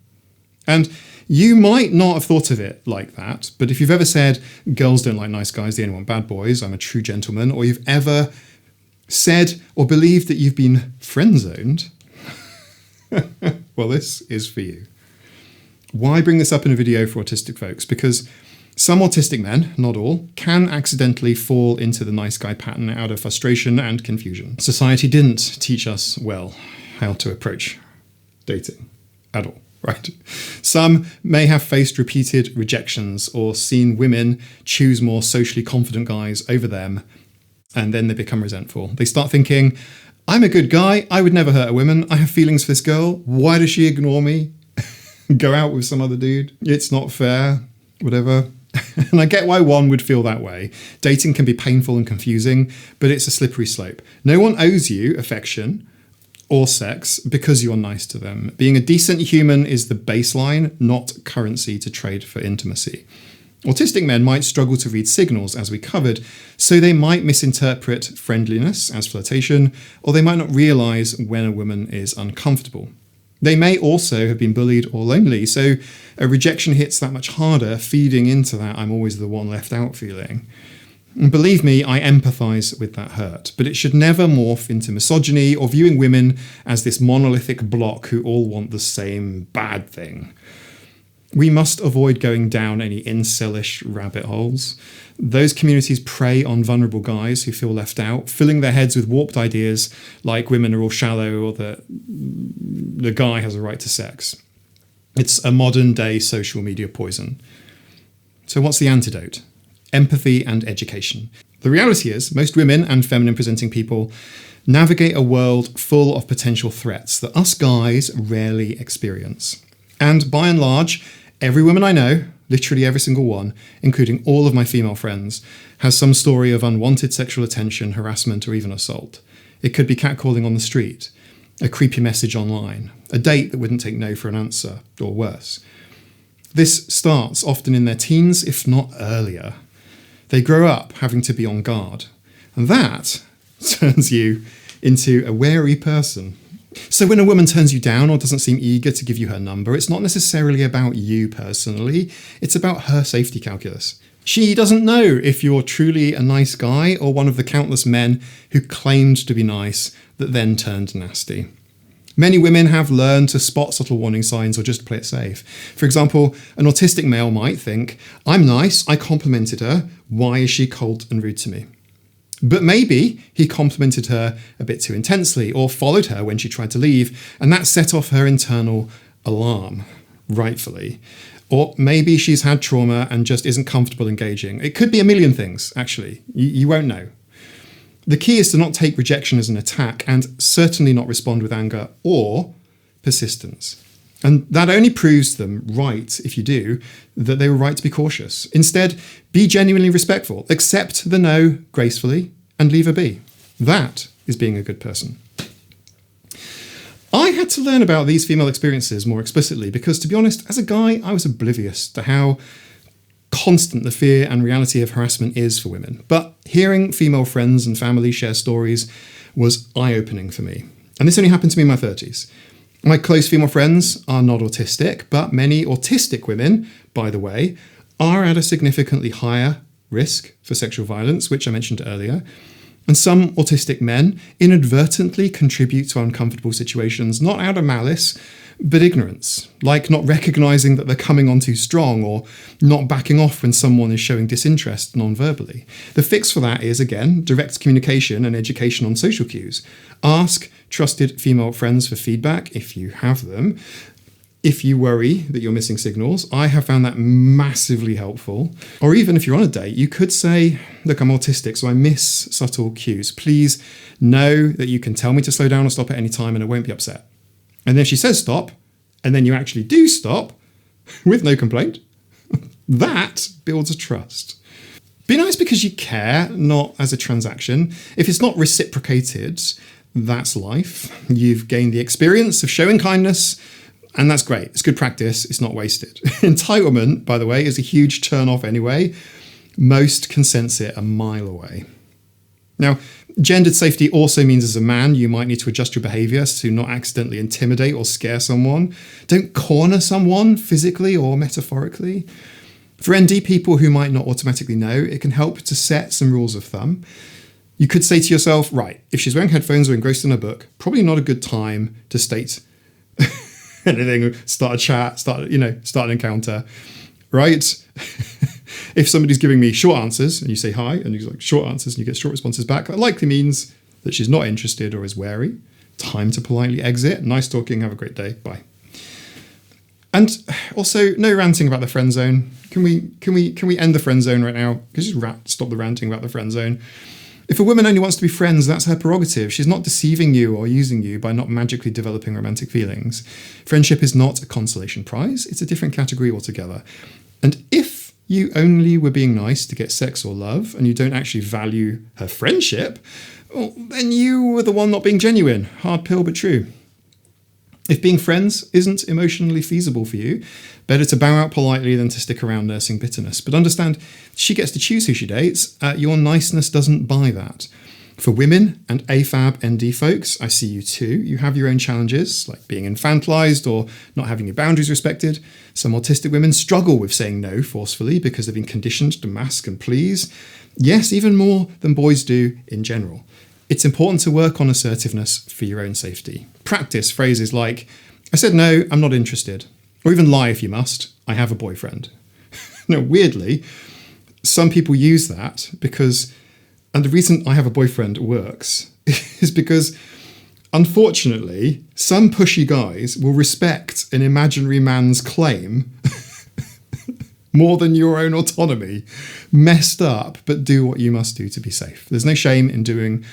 And you might not have thought of it like that, but if you've ever said, girls don't like nice guys, they only want bad boys, I'm a true gentleman, or you've ever said or believed that you've been friend-zoned, well, this is for you. Why bring this up in a video for autistic folks? Because some autistic men, not all, can accidentally fall into the nice guy pattern out of frustration and confusion. Society didn't teach us well how to approach dating at all, right? Some may have faced repeated rejections or seen women choose more socially confident guys over them, and then they become resentful. They start thinking, I'm a good guy, I would never hurt a woman, I have feelings for this girl, why does she ignore me? Go out with some other dude, it's not fair, whatever. And I get why one would feel that way. Dating can be painful and confusing, but it's a slippery slope. No one owes you affection or sex because you're nice to them. Being a decent human is the baseline, not currency to trade for intimacy. Autistic men might struggle to read signals, as we covered, so they might misinterpret friendliness as flirtation, or they might not realise when a woman is uncomfortable. They may also have been bullied or lonely, so a rejection hits that much harder, feeding into that I'm always the one left out feeling. And believe me, I empathise with that hurt, but it should never morph into misogyny or viewing women as this monolithic block who all want the same bad thing. We must avoid going down any incelish rabbit holes. Those communities prey on vulnerable guys who feel left out, filling their heads with warped ideas like women are all shallow or that the guy has a right to sex. It's a modern day social media poison. So what's the antidote? Empathy and education. The reality is most women and feminine presenting people navigate a world full of potential threats that us guys rarely experience. And by and large, every woman I know, literally every single one, including all of my female friends, has some story of unwanted sexual attention, harassment, or even assault. It could be catcalling on the street, a creepy message online, a date that wouldn't take no for an answer, or worse. This starts often in their teens, if not earlier. They grow up having to be on guard, and that turns you into a wary person. So when a woman turns you down or doesn't seem eager to give you her number, it's not necessarily about you personally, it's about her safety calculus. She doesn't know if you're truly a nice guy or one of the countless men who claimed to be nice that then turned nasty. Many women have learned to spot subtle warning signs or just play it safe. For example, an autistic male might think, I'm nice, I complimented her, why is she cold and rude to me? But maybe he complimented her a bit too intensely or followed her when she tried to leave, and that set off her internal alarm, rightfully. Or maybe she's had trauma and just isn't comfortable engaging. It could be a million things, actually. You won't know. The key is to not take rejection as an attack and certainly not respond with anger or persistence. And that only proves them right, if you do, that they were right to be cautious. Instead, be genuinely respectful, accept the no gracefully, and leave her be. That is being a good person. I had to learn about these female experiences more explicitly because, to be honest, as a guy, I was oblivious to how constant the fear and reality of harassment is for women. But hearing female friends and family share stories was eye-opening for me. And this only happened to me in my 30s. My close female friends are not autistic, but many autistic women, by the way, are at a significantly higher risk for sexual violence, which I mentioned earlier. And some autistic men inadvertently contribute to uncomfortable situations, not out of malice, but ignorance, like not recognizing that they're coming on too strong or not backing off when someone is showing disinterest non-verbally. The fix for that is, again, direct communication and education on social cues. Ask trusted female friends for feedback if you have them. If you worry that you're missing signals, I have found that massively helpful. Or even if you're on a date, you could say, look, I'm autistic, so I miss subtle cues. Please know that you can tell me to slow down or stop at any time and I won't be upset. And then she says stop, and then you actually do stop with no complaint. That builds a trust. Be nice because you care, not as a transaction. If it's not reciprocated, that's life. You've gained the experience of showing kindness, and that's great. It's good practice. It's not wasted. Entitlement, by the way, is a huge turn-off anyway. Most can sense it a mile away. Now, gendered safety also means as a man, you might need to adjust your behaviour to not accidentally intimidate or scare someone. Don't corner someone physically or metaphorically. For ND people who might not automatically know, it can help to set some rules of thumb. You could say to yourself, right, if she's wearing headphones or engrossed in a book, probably not a good time to state anything, start a chat, start an encounter, right? If somebody's giving me short answers and you say hi and you like short answers and you get short responses back, that likely means that she's not interested or is wary. Time to politely exit. Nice talking. Have a great day. Bye. And also, no ranting about the friend zone. Can we end the friend zone right now? Just stop the ranting about the friend zone. If a woman only wants to be friends, that's her prerogative. She's not deceiving you or using you by not magically developing romantic feelings. Friendship is not a consolation prize. It's a different category altogether. And if you only were being nice to get sex or love and you don't actually value her friendship, well, then you were the one not being genuine. Hard pill, but true. If being friends isn't emotionally feasible for you, better to bow out politely than to stick around nursing bitterness. But understand, she gets to choose who she dates. Your niceness doesn't buy that. For women and AFAB ND folks, I see you too. You have your own challenges, like being infantilized or not having your boundaries respected. Some autistic women struggle with saying no forcefully because they've been conditioned to mask and please. Yes, even more than boys do in general. It's important to work on assertiveness for your own safety. Practice phrases like, I said no, I'm not interested. Or even lie if you must, I have a boyfriend. Now, weirdly, some people use that because, and the reason I have a boyfriend works is because, unfortunately, some pushy guys will respect an imaginary man's claim more than your own autonomy. Messed up, but do what you must do to be safe. There's no shame in doing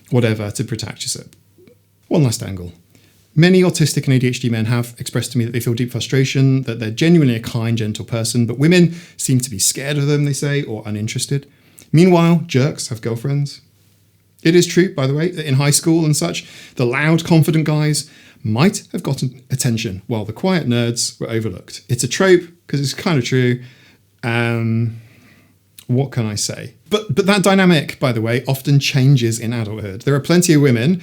whatever to protect yourself. One last angle. Many autistic and ADHD men have expressed to me that they feel deep frustration, that they're genuinely a kind, gentle person, but women seem to be scared of them, they say, or uninterested. Meanwhile, jerks have girlfriends. It is true, by the way, that in high school and such, the loud, confident guys might have gotten attention while the quiet nerds were overlooked. It's a trope because it's kind of true. What can I say? But that dynamic, by the way, often changes in adulthood. There are plenty of women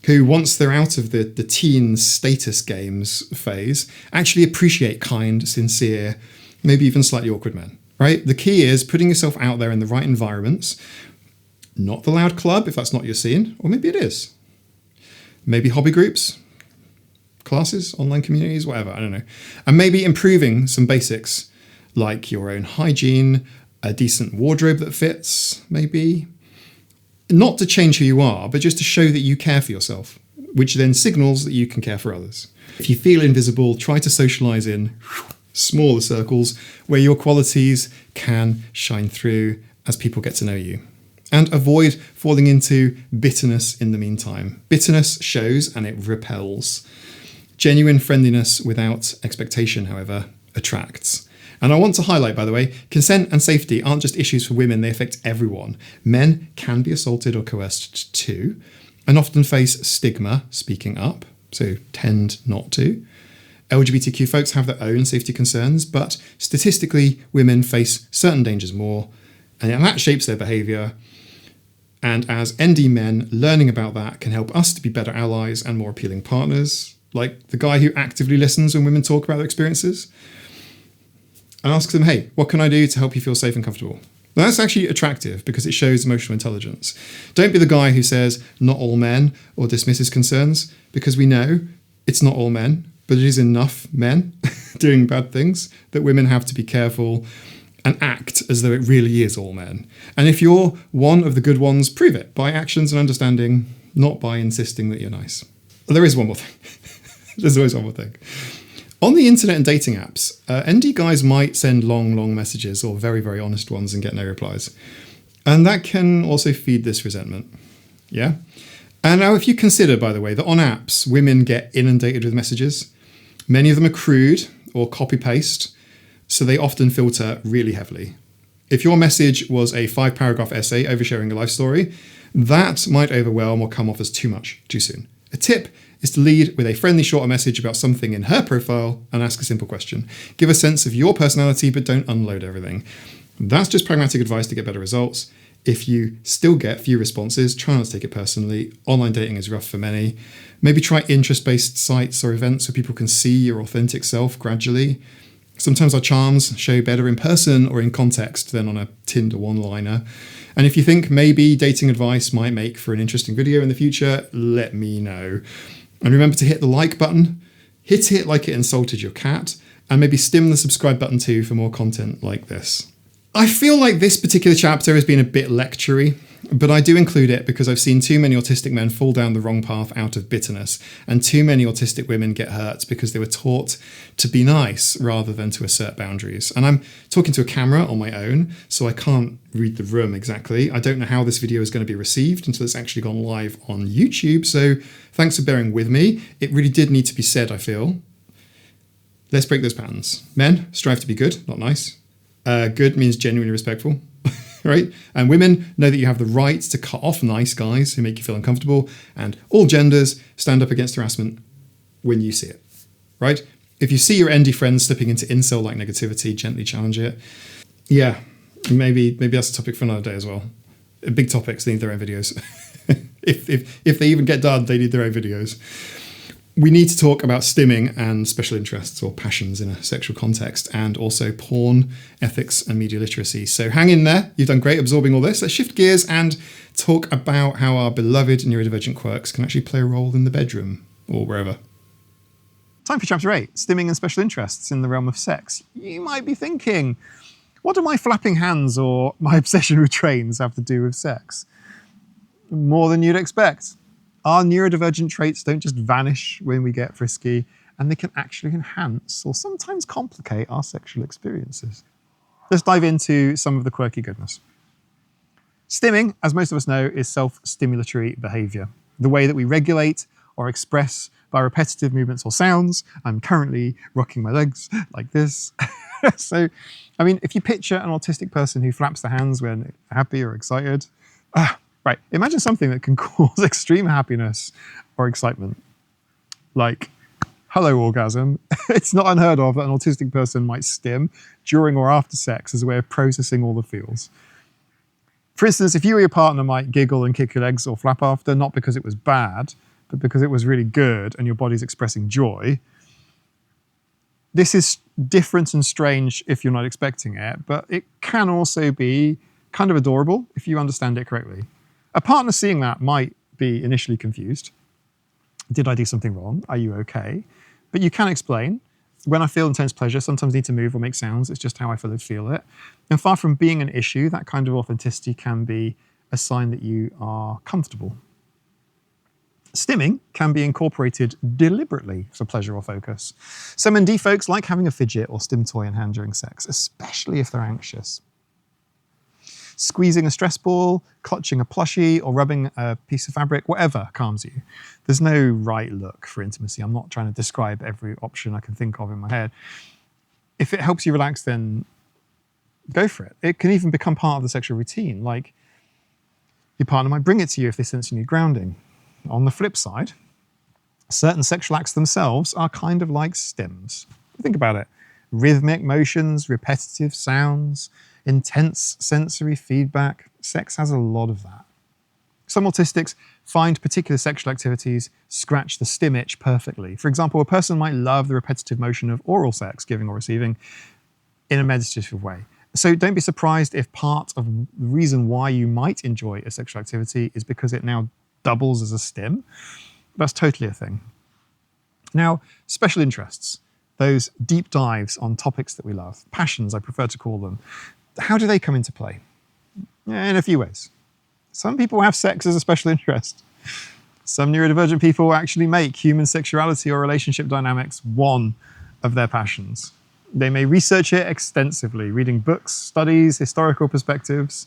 who, once they're out of the teen status games phase, actually appreciate kind, sincere, maybe even slightly awkward men, right? The key is putting yourself out there in the right environments, not the loud club, if that's not your scene, or maybe it is. Maybe hobby groups, classes, online communities, whatever, I don't know. And maybe improving some basics like your own hygiene, a decent wardrobe that fits, maybe. Not to change who you are, but just to show that you care for yourself, which then signals that you can care for others. If you feel invisible, try to socialize in smaller circles where your qualities can shine through as people get to know you. And avoid falling into bitterness in the meantime. Bitterness shows and it repels. Genuine friendliness without expectation, however, attracts. And I want to highlight, by the way, consent and safety aren't just issues for women, they affect everyone. Men can be assaulted or coerced too, and often face stigma speaking up, so tend not to. LGBTQ folks have their own safety concerns, but statistically, women face certain dangers more, and that shapes their behaviour. And as ND men, learning about that can help us to be better allies and more appealing partners, like the guy who actively listens when women talk about their experiences, and asks them, hey, what can I do to help you feel safe and comfortable? Now, that's actually attractive because it shows emotional intelligence. Don't be the guy who says, not all men, or dismisses concerns, because we know it's not all men, but it is enough men doing bad things that women have to be careful and act as though it really is all men. And if you're one of the good ones, prove it by actions and understanding, not by insisting that you're nice. There is one more thing. There's always one more thing. On the internet and dating apps, ND guys might send long messages or very, very honest ones and get no replies. And that can also feed this resentment. Yeah? And now if you consider, by the way, that on apps, women get inundated with messages, many of them are crude or copy-paste, so they often filter really heavily. If your message was a 5-paragraph essay oversharing a life story, that might overwhelm or come off as too much too soon. A tip is to lead with a friendly shorter message about something in her profile and ask a simple question. Give a sense of your personality, but don't unload everything. That's just pragmatic advice to get better results. If you still get few responses, try not to take it personally. Online dating is rough for many. Maybe try interest-based sites or events where people can see your authentic self gradually. Sometimes our charms show better in person or in context than on a Tinder one-liner. And if you think maybe dating advice might make for an interesting video in the future, let me know. And remember to hit the like button, hit it like it insulted your cat, and maybe stim the subscribe button too for more content like this. I feel like this particular chapter has been a bit lectury, but I do include it because I've seen too many autistic men fall down the wrong path out of bitterness, and too many autistic women get hurt because they were taught to be nice rather than to assert boundaries. And I'm talking to a camera on my own, so I can't read the room exactly. I don't know how this video is going to be received until it's actually gone live on YouTube, so thanks for bearing with me. It really did need to be said, I feel. Let's break those patterns. Men, strive to be good, not nice. Good means genuinely respectful, right? And women, know that you have the right to cut off nice guys who make you feel uncomfortable, and all genders stand up against harassment when you see it, right? If you see your ND friends slipping into incel-like negativity, gently challenge it. Yeah, maybe that's a topic for another day as well. Big topics, they need their own videos. if they even get done, they need their own videos. We need to talk about stimming and special interests or passions in a sexual context, and also porn, ethics, and media literacy. So hang in there. You've done great absorbing all this. Let's shift gears and talk about how our beloved neurodivergent quirks can actually play a role in the bedroom or wherever. Time for Chapter 8, Stimming and Special Interests in the Realm of Sex. You might be thinking, what do my flapping hands or my obsession with trains have to do with sex? More than you'd expect. Our neurodivergent traits don't just vanish when we get frisky, and they can actually enhance or sometimes complicate our sexual experiences. Let's dive into some of the quirky goodness. Stimming, as most of us know, is self-stimulatory behavior, the way that we regulate or express by repetitive movements or sounds. I'm currently rocking my legs like this. So, I mean, if you picture an autistic person who flaps their hands when happy or excited, right, imagine something that can cause extreme happiness or excitement. Like, hello orgasm. It's not unheard of that an autistic person might stim during or after sex as a way of processing all the feels. For instance, if you or your partner might giggle and kick your legs or flap after, not because it was bad, but because it was really good and your body's expressing joy. This is different and strange if you're not expecting it, but it can also be kind of adorable if you understand it correctly. A partner seeing that might be initially confused. Did I do something wrong? Are you okay? But you can explain. When I feel intense pleasure, sometimes I need to move or make sounds. It's just how I fully feel it. And far from being an issue, that kind of authenticity can be a sign that you are comfortable. Stimming can be incorporated deliberately for pleasure or focus. Some ND folks like having a fidget or stim toy in hand during sex, especially if they're anxious. Squeezing a stress ball, clutching a plushie, or rubbing a piece of fabric, whatever calms you. There's no right look for intimacy. I'm not trying to describe every option I can think of in my head. If it helps you relax, then go for it. It can even become part of the sexual routine. Like, your partner might bring it to you if they sense you need grounding. On the flip side, certain sexual acts themselves are kind of like stims. Think about it. Rhythmic motions, repetitive sounds, intense sensory feedback. Sex has a lot of that. Some autistics find particular sexual activities scratch the stim itch perfectly. For example, a person might love the repetitive motion of oral sex, giving or receiving, in a meditative way. So don't be surprised if part of the reason why you might enjoy a sexual activity is because it now doubles as a stim. That's totally a thing. Now, special interests, those deep dives on topics that we love, passions I prefer to call them, how do they come into play? In a few ways. Some people have sex as a special interest. Some neurodivergent people actually make human sexuality or relationship dynamics one of their passions. They may research it extensively, reading books, studies, historical perspectives.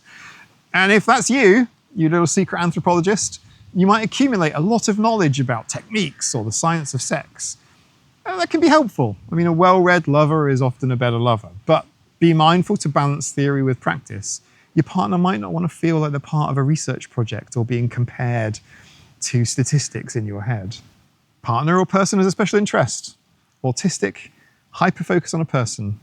And if that's you, you little secret anthropologist, you might accumulate a lot of knowledge about techniques or the science of sex. That can be helpful. I mean, a well-read lover is often a better lover, but be mindful to balance theory with practice. Your partner might not want to feel like they're part of a research project or being compared to statistics in your head. Partner or person has a special interest. Autistic, hyper-focus on a person.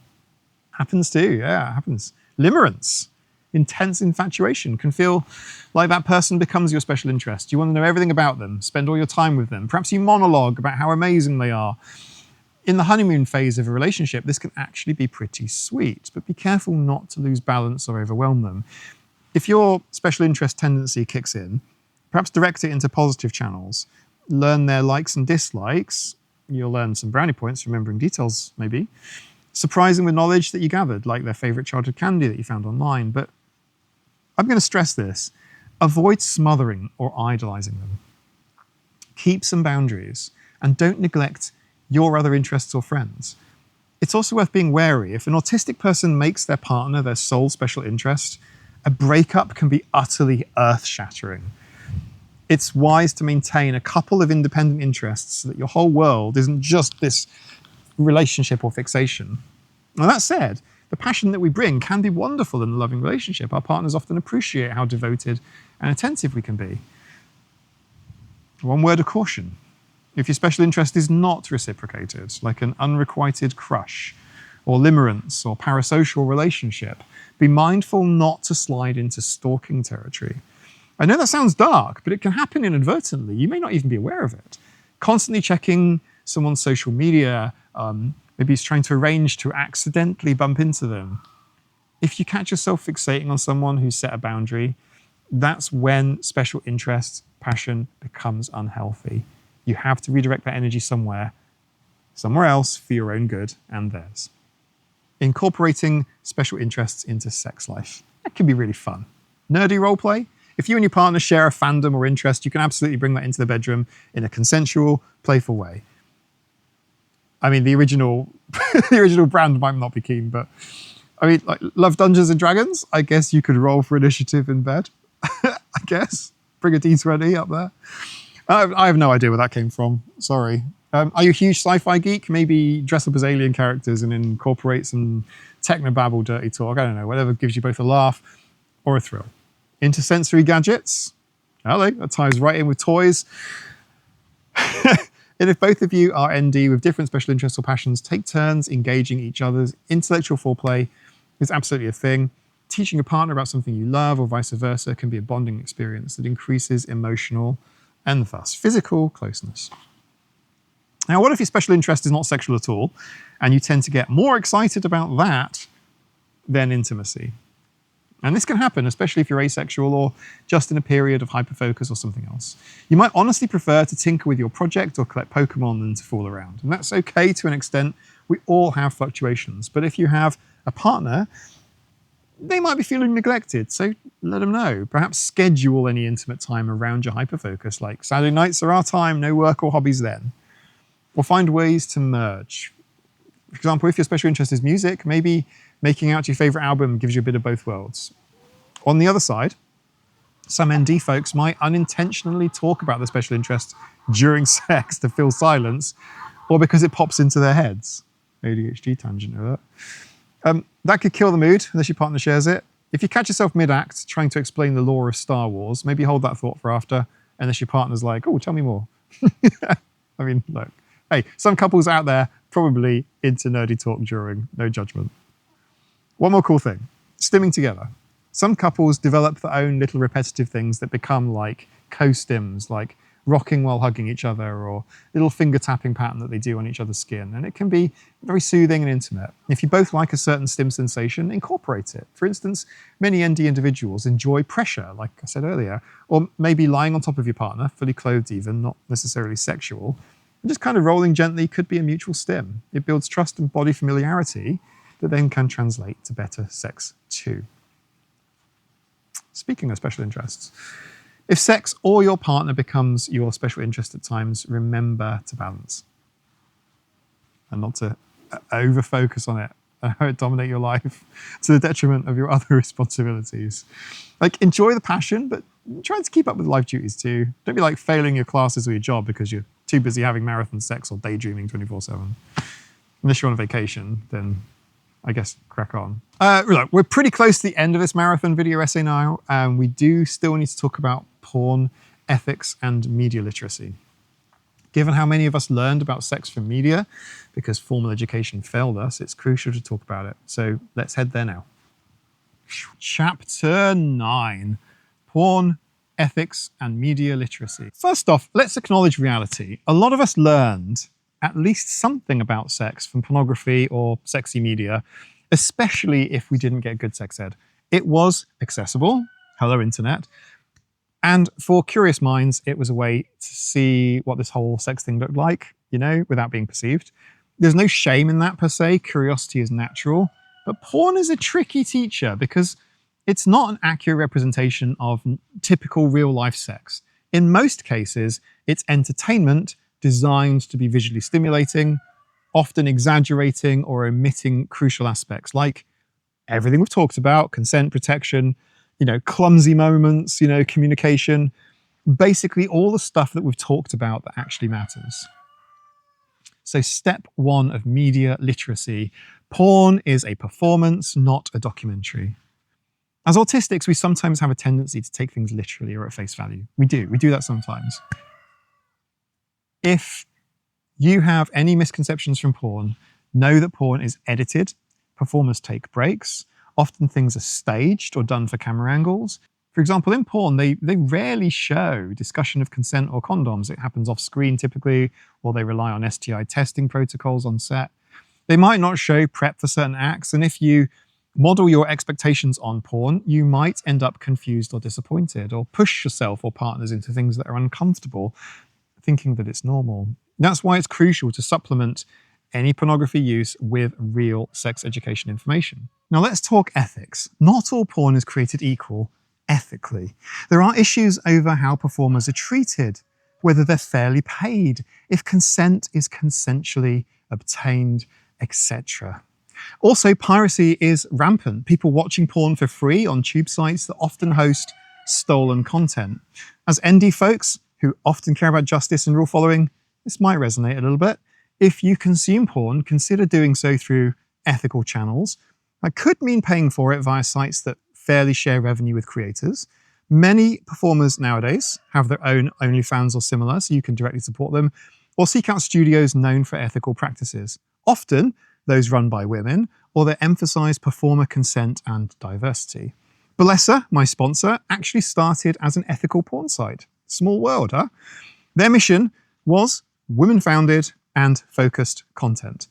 Happens too, yeah, it happens. Limerence, intense infatuation, can feel like that person becomes your special interest. You want to know everything about them, spend all your time with them. Perhaps you monologue about how amazing they are. In the honeymoon phase of a relationship, this can actually be pretty sweet, but be careful not to lose balance or overwhelm them. If your special interest tendency kicks in, perhaps direct it into positive channels. Learn their likes and dislikes. You'll learn some brownie points, remembering details maybe. Surprise them with knowledge that you gathered, like their favorite childhood candy that you found online. But I'm going to stress this. Avoid smothering or idolizing them. Keep some boundaries and don't neglect your other interests or friends. It's also worth being wary. If an autistic person makes their partner their sole special interest, a breakup can be utterly earth-shattering. It's wise to maintain a couple of independent interests so that your whole world isn't just this relationship or fixation. Now, that said, the passion that we bring can be wonderful in a loving relationship. Our partners often appreciate how devoted and attentive we can be. One word of caution. If your special interest is not reciprocated, like an unrequited crush, or limerence, or parasocial relationship, be mindful not to slide into stalking territory. I know that sounds dark, but it can happen inadvertently. You may not even be aware of it. Constantly checking someone's social media, maybe he's trying to arrange to accidentally bump into them. If you catch yourself fixating on someone who's set a boundary, that's when special interest, passion becomes unhealthy. You have to redirect that energy somewhere else for your own good and theirs. Incorporating special interests into sex life. That can be really fun. Nerdy roleplay. If you and your partner share a fandom or interest, you can absolutely bring that into the bedroom in a consensual, playful way. I mean, the original brand might not be keen, but I mean, like, love Dungeons and Dragons? I guess you could roll for initiative in bed. I guess. Bring a D20 up there. I have no idea where that came from. Sorry. Are you a huge sci-fi geek? Maybe dress up as alien characters and incorporate some technobabble dirty talk. I don't know. Whatever gives you both a laugh or a thrill. Intersensory gadgets. That ties right in with toys. And if both of you are ND with different special interests or passions, take turns engaging each other's intellectual foreplay is absolutely a thing. Teaching a partner about something you love or vice versa can be a bonding experience that increases emotional and thus physical closeness. Now, what if your special interest is not sexual at all, and you tend to get more excited about that than intimacy? And this can happen, especially if you're asexual or just in a period of hyperfocus or something else. You might honestly prefer to tinker with your project or collect Pokemon than to fool around. And that's okay to an extent. We all have fluctuations. But if you have a partner, they might be feeling neglected. So let them know. Perhaps schedule any intimate time around your hyperfocus, like Saturday nights are our time, no work or hobbies then. Or find ways to merge. For example, if your special interest is music, maybe making out your favorite album gives you a bit of both worlds. On the other side, some ND folks might unintentionally talk about their special interest during sex to fill silence, or because it pops into their heads. ADHD tangent of that. That could kill the mood unless your partner shares it. If you catch yourself mid-act trying to explain the lore of Star Wars, maybe hold that thought for after, unless your partner's like, oh, tell me more. I mean, look, hey, some couples out there probably into nerdy talk during, no judgment. One more cool thing, stimming together. Some couples develop their own little repetitive things that become like co-stims, like rocking while hugging each other, or little finger tapping pattern that they do on each other's skin. And it can be very soothing and intimate. If you both like a certain stim sensation, incorporate it. For instance, many ND individuals enjoy pressure, like I said earlier, or maybe lying on top of your partner, fully clothed even, not necessarily sexual. And just kind of rolling gently could be a mutual stim. It builds trust and body familiarity that then can translate to better sex too. Speaking of special interests, if sex or your partner becomes your special interest at times, remember to balance and not to over-focus on it and have it dominate your life to the detriment of your other responsibilities. Like, enjoy the passion, but try to keep up with life duties too. Don't be like failing your classes or your job because you're too busy having marathon sex or daydreaming 24/7. Unless you're on a vacation, then I guess crack on. Look, we're pretty close to the end of this marathon video essay now, and we do still need to talk about porn, ethics, and media literacy. Given how many of us learned about sex from media, because formal education failed us, it's crucial to talk about it. So let's head there now. Chapter 9, Porn, Ethics, and Media Literacy. First off, let's acknowledge reality. A lot of us learned at least something about sex from pornography or sexy media, especially if we didn't get good sex ed. It was accessible, hello internet, and for curious minds, it was a way to see what this whole sex thing looked like, you know, without being perceived. There's no shame in that per se, curiosity is natural, but porn is a tricky teacher because it's not an accurate representation of typical real life sex. In most cases, it's entertainment designed to be visually stimulating, often exaggerating or omitting crucial aspects like everything we've talked about, consent, protection, you know, clumsy moments, you know, communication, basically all the stuff that we've talked about that actually matters. So step 1 of media literacy, porn is a performance, not a documentary. As autistics, we sometimes have a tendency to take things literally or at face value. We do that sometimes. If you have any misconceptions from porn, know that porn is edited, performers take breaks, often things are staged or done for camera angles. For example, in porn, they rarely show discussion of consent or condoms. It happens off screen typically, or they rely on STI testing protocols on set. They might not show prep for certain acts, and if you model your expectations on porn, you might end up confused or disappointed, or push yourself or partners into things that are uncomfortable, thinking that it's normal. That's why it's crucial to supplement any pornography use with real sex education information. Now let's talk ethics. Not all porn is created equal ethically. There are issues over how performers are treated, whether they're fairly paid, if consent is consensually obtained, etc. Also, piracy is rampant. People watching porn for free on tube sites that often host stolen content. As ND folks, who often care about justice and rule following, this might resonate a little bit. If you consume porn, consider doing so through ethical channels. That could mean paying for it via sites that fairly share revenue with creators. Many performers nowadays have their own OnlyFans or similar, so you can directly support them, or seek out studios known for ethical practices. Often, those run by women, or that emphasize performer consent and diversity. Bellesa, my sponsor, actually started as an ethical porn site. Small world, huh? Their mission was women-founded and focused content.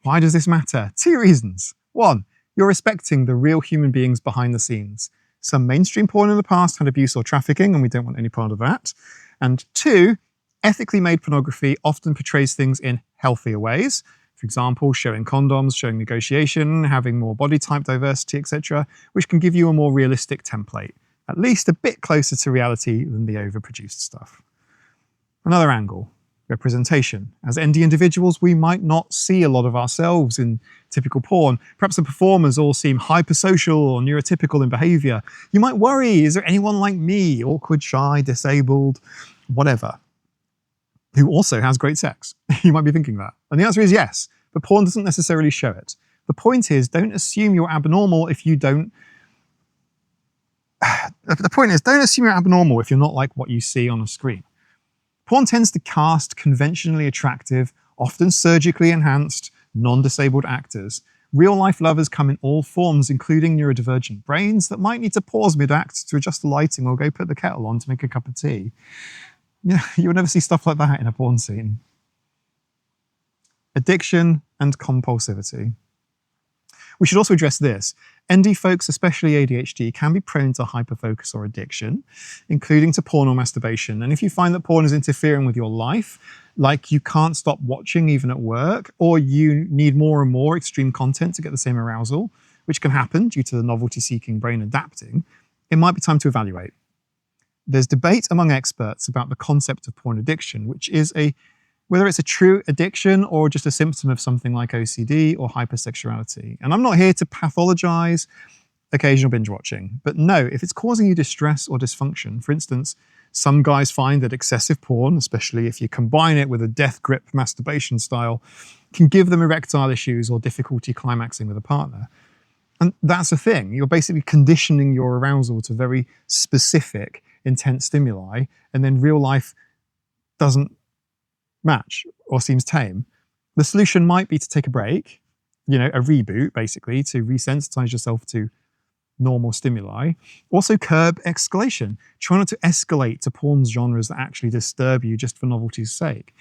Why does this matter? 2 reasons. 1, you're respecting the real human beings behind the scenes. some mainstream porn in the past had abuse or trafficking, and we don't want any part of that. And 2, ethically made pornography often portrays things in healthier ways. For example, showing condoms, showing negotiation, having more body type diversity, etc., which can give you a more realistic template, at least a bit closer to reality than the overproduced stuff. Another angle, representation. As ND individuals, we might not see a lot of ourselves in typical porn. Perhaps the performers all seem hypersocial or neurotypical in behavior. You might worry, is there anyone like me, awkward, shy, disabled, whatever, who also has great sex? You might be thinking that. And the answer is yes, but porn doesn't necessarily show it. The point is, don't assume you're abnormal if you don't... The point is, don't assume you're abnormal if you're not like what you see on a screen. Porn tends to cast conventionally attractive, often surgically enhanced, non-disabled actors. Real-life lovers come in all forms, including neurodivergent brains that might need to pause mid-act to adjust the lighting or go put the kettle on to make a cup of tea. Yeah, you would never see stuff like that in a porn scene. Addiction and compulsivity. We should also address this. ND folks, especially ADHD, can be prone to hyperfocus or addiction, including to porn or masturbation. And if you find that porn is interfering with your life, like you can't stop watching even at work, or you need more and more extreme content to get the same arousal, which can happen due to the novelty-seeking brain adapting, it might be time to evaluate. There's debate among experts about the concept of porn addiction, which is whether it's a true addiction or just a symptom of something like OCD or hypersexuality. And I'm not here to pathologize occasional binge watching, but no, if it's causing you distress or dysfunction, for instance, some guys find that excessive porn, especially if you combine it with a death grip masturbation style, can give them erectile issues or difficulty climaxing with a partner. And that's the thing. You're basically conditioning your arousal to very specific, intense stimuli, and then real life doesn't match or seems tame. The solution might be to take a break, a reboot, basically, to resensitize yourself to normal stimuli. Also curb escalation. Try not to escalate to porn genres that actually disturb you just for novelty's sake.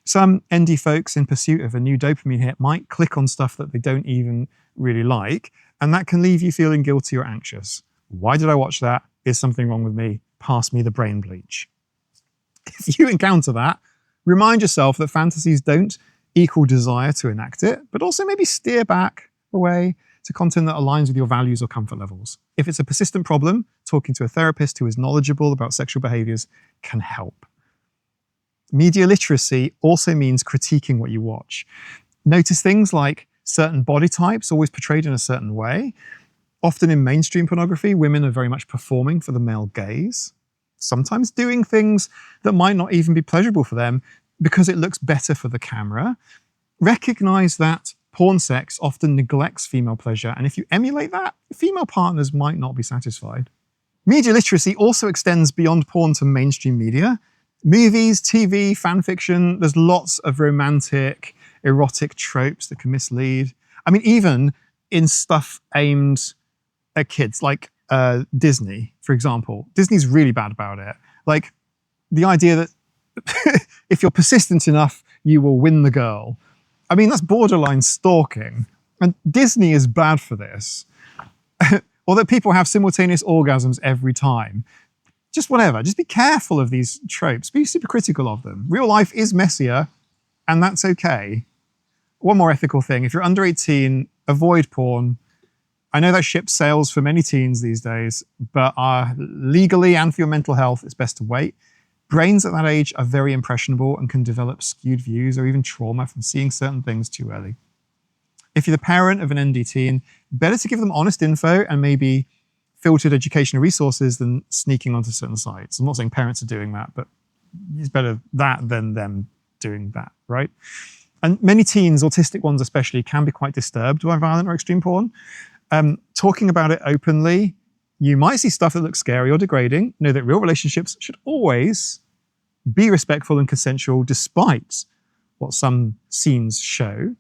Some ND folks in pursuit of a new dopamine hit might click on stuff that they don't even really like, and that can leave you feeling guilty or anxious. Why did I watch that? Is something wrong with me? Pass me the brain bleach. If you encounter that, remind yourself that fantasies don't equal desire to enact it, but also maybe steer back away to content that aligns with your values or comfort levels. If it's a persistent problem, talking to a therapist who is knowledgeable about sexual behaviors can help. Media literacy also means critiquing what you watch. Notice things like certain body types always portrayed in a certain way. Often in mainstream pornography, women are very much performing for the male gaze, sometimes doing things that might not even be pleasurable for them because it looks better for the camera. Recognize that porn sex often neglects female pleasure, and if you emulate that, female partners might not be satisfied. Media literacy also extends beyond porn to mainstream media. Movies, TV, fan fiction, there's lots of romantic, erotic tropes that can mislead. I mean, even in stuff aimed at kids, like Disney, for example. Disney's really bad about it. Like the idea that if you're persistent enough, you will win the girl. I mean, that's borderline stalking. And Disney is bad for this. Or that people have simultaneous orgasms every time. Just whatever. Just be careful of these tropes. Be super critical of them. Real life is messier, and that's okay. One more ethical thing. If you're under 18, avoid porn. I know that ship sails for many teens these days, but legally and for your mental health, it's best to wait. Brains at that age are very impressionable and can develop skewed views or even trauma from seeing certain things too early. If you're the parent of an ND teen, better to give them honest info and maybe filtered educational resources than sneaking onto certain sites. I'm not saying parents are doing that, but it's better that than them doing that, right? And many teens, autistic ones especially, can be quite disturbed by violent or extreme porn. Talking about it openly, you might see stuff that looks scary or degrading. Know that real relationships should always be respectful and consensual despite what some scenes show.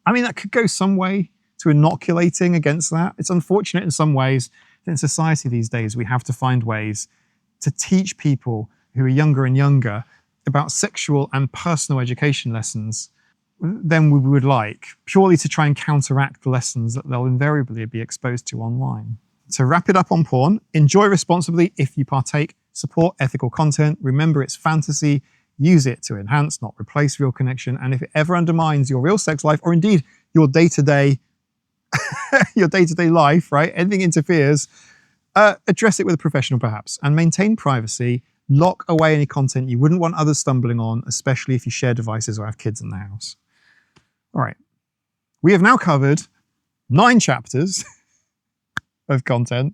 I mean, that could go some way to inoculating against that. It's unfortunate in some ways that in society these days we have to find ways to teach people who are younger and younger about sexual and personal education lessons than we would like, purely to try and counteract the lessons that they'll invariably be exposed to online. To wrap it up on porn, enjoy responsibly if you partake, support ethical content, remember it's fantasy, use it to enhance, not replace real connection, and if it ever undermines your real sex life, or indeed your day-to-day life, right, anything interferes, address it with a professional perhaps, and maintain privacy, lock away any content you wouldn't want others stumbling on, especially if you share devices or have kids in the house. All right, we have now covered 9 chapters of content.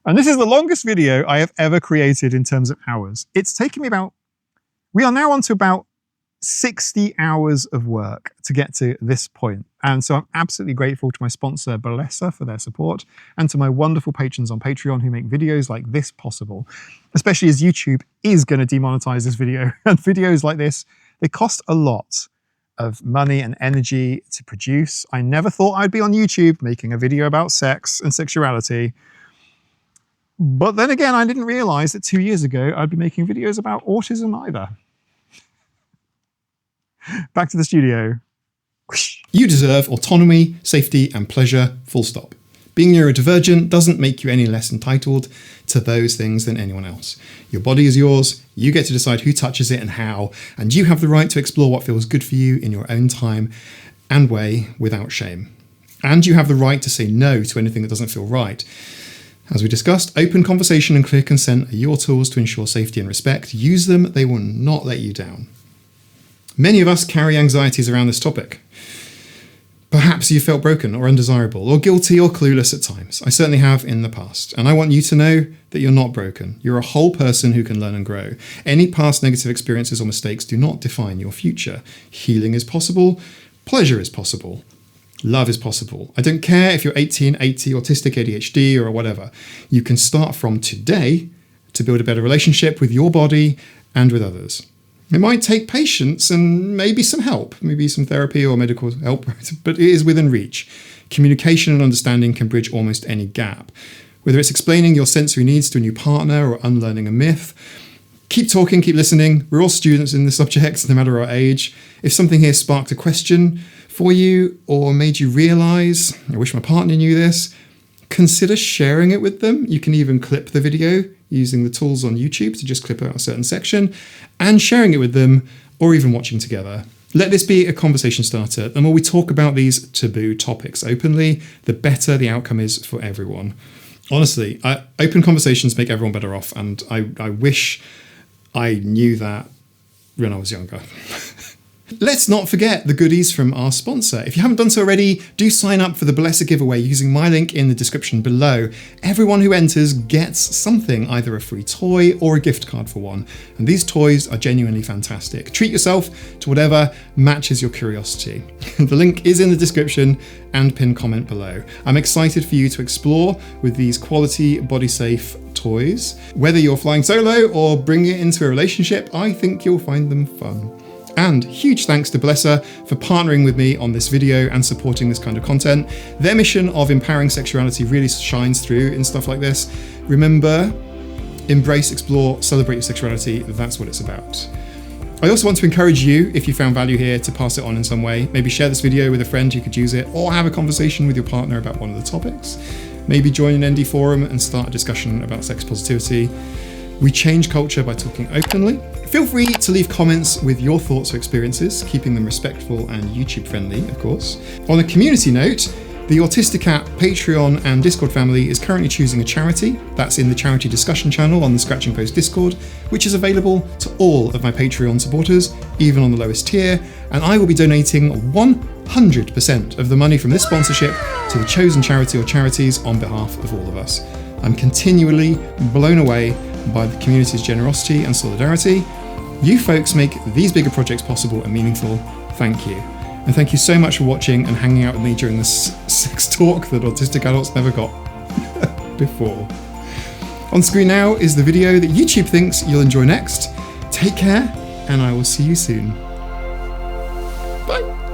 And this is the longest video I have ever created in terms of hours. It's taken me we are now on to about 60 hours of work to get to this point. And so I'm absolutely grateful to my sponsor, Bellesa, for their support, and to my wonderful patrons on Patreon who make videos like this possible, especially as YouTube is going to demonetize this video. And videos like this, they cost a lot of money and energy to produce. I never thought I'd be on YouTube making a video about sex and sexuality. But then again, I didn't realize that 2 years ago, I'd be making videos about autism either. Back to the studio. You deserve autonomy, safety, and pleasure, full stop. Being neurodivergent doesn't make you any less entitled to those things than anyone else. Your body is yours, you get to decide who touches it and how, and you have the right to explore what feels good for you in your own time and way without shame. And you have the right to say no to anything that doesn't feel right. As we discussed, open conversation and clear consent are your tools to ensure safety and respect. Use them, they will not let you down. Many of us carry anxieties around this topic. Perhaps you felt broken or undesirable or guilty or clueless at times. I certainly have in the past. And I want you to know that you're not broken. You're a whole person who can learn and grow. Any past negative experiences or mistakes do not define your future. Healing is possible. Pleasure is possible. Love is possible. I don't care if you're 18, 80, autistic, ADHD, or whatever. You can start from today to build a better relationship with your body and with others. It might take patience and maybe some help, maybe some therapy or medical help, but it is within reach. Communication and understanding can bridge almost any gap. Whether it's explaining your sensory needs to a new partner or unlearning a myth, keep talking, keep listening. We're all students in this subject, no matter our age. If something here sparked a question for you or made you realize, I wish my partner knew this, consider sharing it with them. You can even clip the video using the tools on YouTube to just clip out a certain section and sharing it with them or even watching together. Let this be a conversation starter. The more we talk about these taboo topics openly, the better the outcome is for everyone. Honestly, open conversations make everyone better off, and I wish I knew that when I was younger. Let's not forget the goodies from our sponsor. If you haven't done so already, do sign up for the Bellesa giveaway using my link in the description below. Everyone who enters gets something, either a free toy or a gift card for one. And these toys are genuinely fantastic. Treat yourself to whatever matches your curiosity. The link is in the description and pinned comment below. I'm excited for you to explore with these quality, body-safe toys. Whether you're flying solo or bringing it into a relationship, I think you'll find them fun. And huge thanks to Bellesa for partnering with me on this video and supporting this kind of content. Their mission of empowering sexuality really shines through in stuff like this. Remember, embrace, explore, celebrate your sexuality. That's what it's about. I also want to encourage you, if you found value here, to pass it on in some way. Maybe share this video with a friend who could use it, or have a conversation with your partner about one of the topics. Maybe join an ND forum and start a discussion about sex positivity. We change culture by talking openly. Feel free to leave comments with your thoughts or experiences, keeping them respectful and YouTube friendly, of course. On a community note, the Autistic app, Patreon and Discord family is currently choosing a charity. That's in the charity discussion channel on the Scratching Post Discord, which is available to all of my Patreon supporters, even on the lowest tier. And I will be donating 100% of the money from this sponsorship to the chosen charity or charities on behalf of all of us. I'm continually blown away by the community's generosity and solidarity. You folks make these bigger projects possible and meaningful. Thank you. And thank you so much for watching and hanging out with me during this sex talk that autistic adults never got before. On screen now is the video that YouTube thinks you'll enjoy next. Take care, and I will see you soon. Bye.